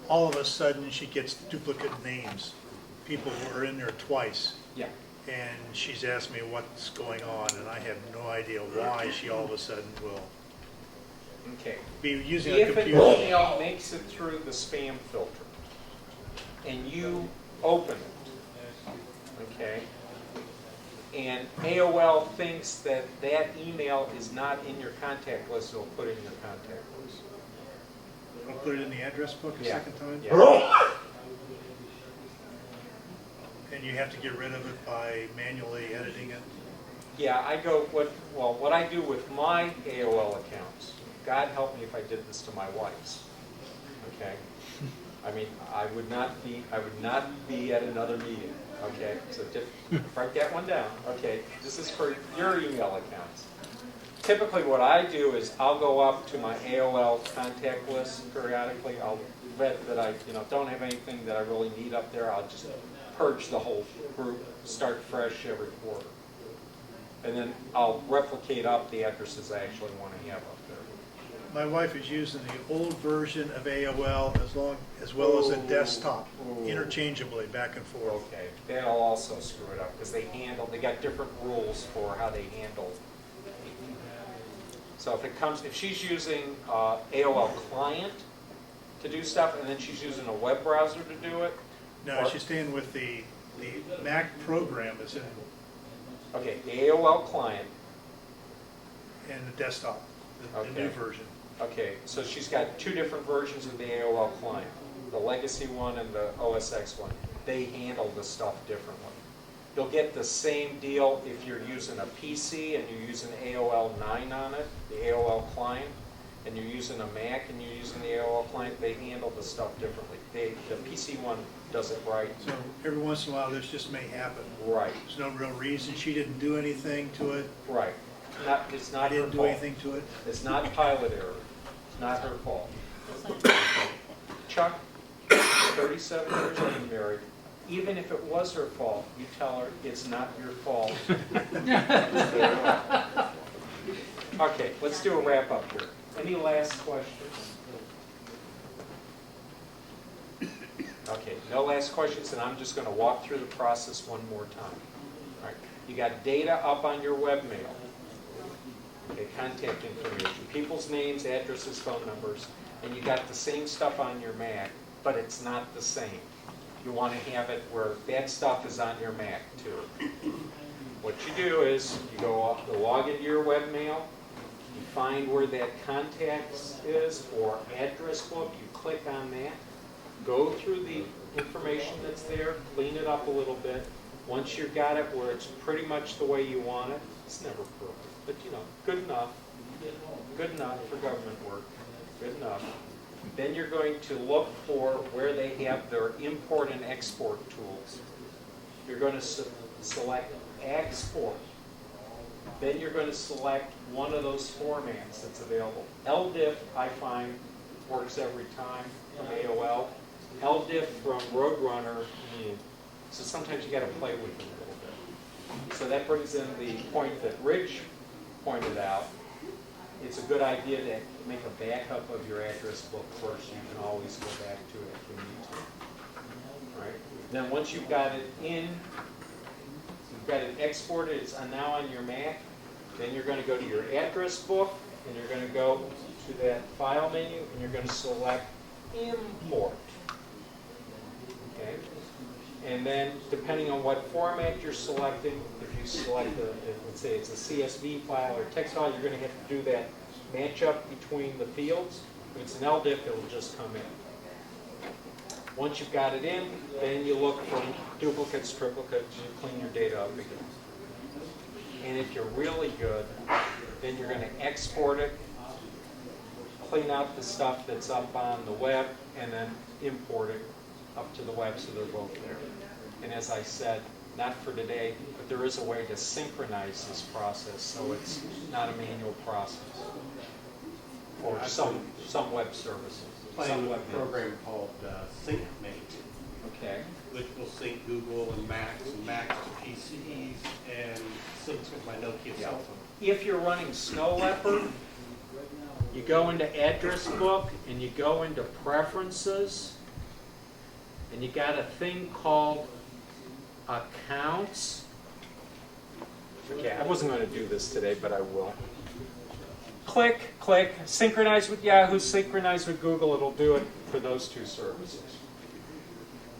all of a sudden she gets duplicate names, people who are in there twice. Yeah. And she's asked me what's going on, and I have no idea why she all of a sudden will Okay. be using a If an computer. email makes it through the spam filter and you open it, okay, and AOL thinks that that email is not in your contact list, it'll put it in your contact list. I'll put it in the address book a second time? Yeah. And you have to get rid of it by manually editing it? Yeah, what I do with my AOL accounts, God help me if I did this to my wife's, okay? I mean, I would not be at another meeting, okay? So write that one down, okay? This is for your email accounts. Typically what I do is I'll go up to my AOL contact list periodically. I'll vet that I don't have anything that I really need up there. I'll just purge the whole group, start fresh every quarter. And then I'll replicate up the addresses I actually want to have up there. My wife is using the old version of AOL as well as a desktop, interchangeably back and forth. Okay, that'll also screw it up because they got different rules for how they handle. So if she's using AOL client, to do stuff, and then she's using a web browser to do it? No, Or- she's staying with the Mac program is in Okay, the AOL client. the desktop, the new Okay. version. Okay, so she's got two different versions of the AOL client, the legacy one and the OSX one. They handle the stuff differently. You'll get the same deal if you're using a PC and you're using AOL 9 on it, the AOL client, and you're using a Mac and you're using the AOL client. They handle the stuff differently. The PC one does it right. So every once in a while, this just may happen. Right, There's no real reason. She didn't do anything to it. right. It's I not her didn't do fault. anything to it. It's not pilot error. It's not her fault. Chuck, 37 years old, married. Even if it was her fault, you tell her it's not your fault. Okay, let's do a wrap up here. Any last questions? Okay, no last questions, and I'm just going to walk through the process one more time. All right, you got data up on your webmail. Okay, contact information, people's names, addresses, phone numbers, and you got the same stuff on your Mac, but it's not the same. You want to have it where that stuff is on your Mac too. What you do is you go log into your webmail, you find where that contacts is or address book, you click on that, go through the information that's there, clean it up a little bit. Once you've got it where it's pretty much the way you want it, it's never perfect, but you know, good enough for government work, good enough. Then you're going to look for where they have their import and export tools. You're going to select export. Then you're going to select one of those formats that's available. LDIF, I find, works every time from AOL. LDIF from Roadrunner, so sometimes you got to play with it a little bit. So that brings in the point that Rich pointed out. It's a good idea to make a backup of your address book first. You can always go back to it if you need to. All right. Then once you've got it in, you've got it exported, it's now on your Mac, then you're going to go to your address book, and you're going to go to that file menu, and you're going to select import. Okay. And then, depending on what format you're selecting, if you select, let's say it's a CSV file or text file, you're going to have to do that matchup between the fields. If it's an LDIF, it'll just come in. Once you've got it in, then you look for duplicates, triplicates, you clean your data up again. And if you're really good, then you're going to export it, clean out the stuff that's up on the web, and then import it up to the web so they're both there. And as I said, not for today, but there is a way to synchronize this process so it's not a manual process for some web services. Playing with a program called SyncMate, Okay. which will sync Google and Macs to PCs and syncs with my Nokia cell phone. If you're running Snow Leopard, you go into Address Book and you go into Preferences, and you got a thing called Accounts. Okay, I wasn't going to do this today, but I will. Click, click, synchronize with Yahoo, synchronize with Google. It'll do it for those two services.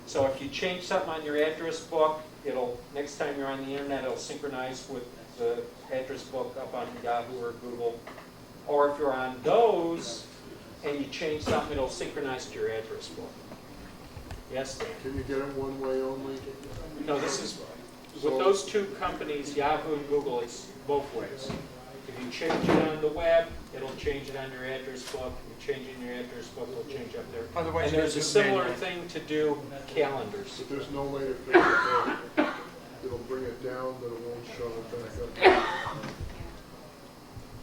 So if you change something on your address book, next time you're on the internet, it'll synchronize with the address book up on Yahoo or Google. Or if you're on those and you change something, it'll synchronize to your address book. Yes, Dan? Can you get it one way only? No, this is, with those two companies, Yahoo and Google, it's both ways. If you change it on the web, it'll change it on your address book. If you change it in your address book, it'll change up there. Otherwise, And you there's a have to similar manually. thing to do calendars. But there's no way to fix it, that it'll bring it down, but it won't shove it back up.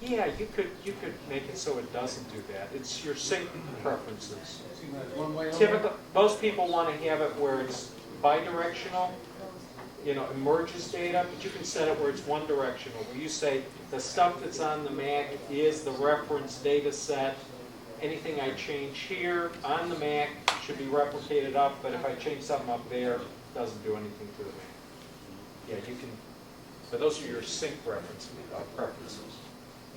Yeah, you could make it so it doesn't do that. It's your sync preferences. One way only? Typical, most people want to have it where it's bidirectional, it merges data, but you can set it where it's one directional, where you say the stuff that's on the Mac is the reference data set. Anything I change here on the Mac should be replicated up, but if I change something up there, it doesn't do anything to the Mac. Yeah, you can, so those are your sync preferences.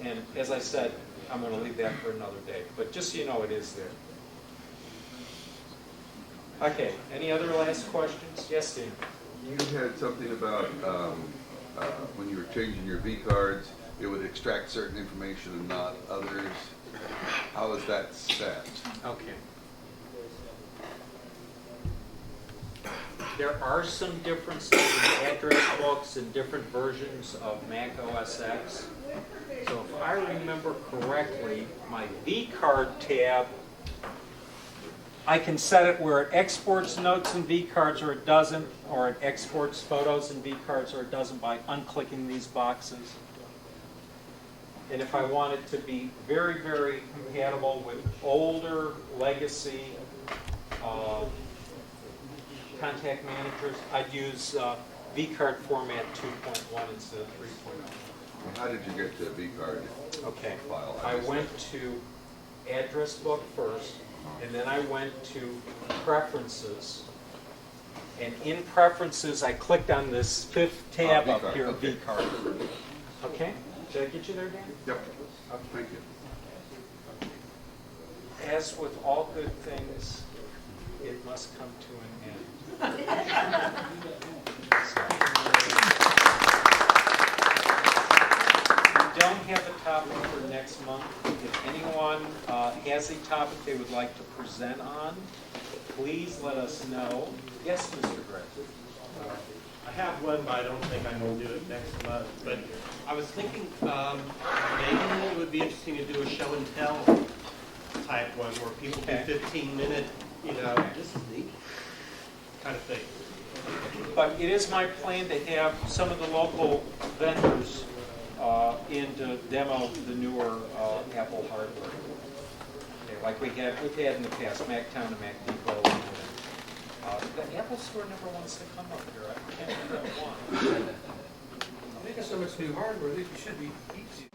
And as I said, I'm going to leave that for another day, but just so you know, it is there. Okay, any other last questions? Yes, Dan? You had something about when you were changing your V cards, it would extract certain information and not others. How is that set? Okay. There are some differences in address books and different versions of Mac OS X. So if I remember correctly, my V-card tab, I can set it where it exports notes and V-cards or it doesn't, or it exports photos and V-cards or it doesn't by unclicking these boxes. And if I want it to be very, very compatible with older legacy contact managers, I'd use V-card format 2.1 instead of 3.0. How did you get to V card Okay, file? I went to address book first, and then I went to preferences. And in preferences, I clicked on this fifth tab up V-card, here, okay. V-card. Okay? Did I get you there, Dan? Yep. Okay. Thank you. As with all good things, it must come to an end. We don't have a topic for next month. If anyone has a topic they would like to present on, please let us know. Yes, Mr. Grant. I have one, but I don't think I'm going to do it next month. But I was thinking maybe it would be interesting to do a show and tell type one where people do 15-minute, this is neat kind of thing. But it is my plan to have some of the local vendors in to demo the newer Apple hardware. Okay, like we've had in the past, MacTown and Mac Depot. The Apple Store never wants to come up here. I can't figure out why. I think it's so much new hardware, I think it should be easy.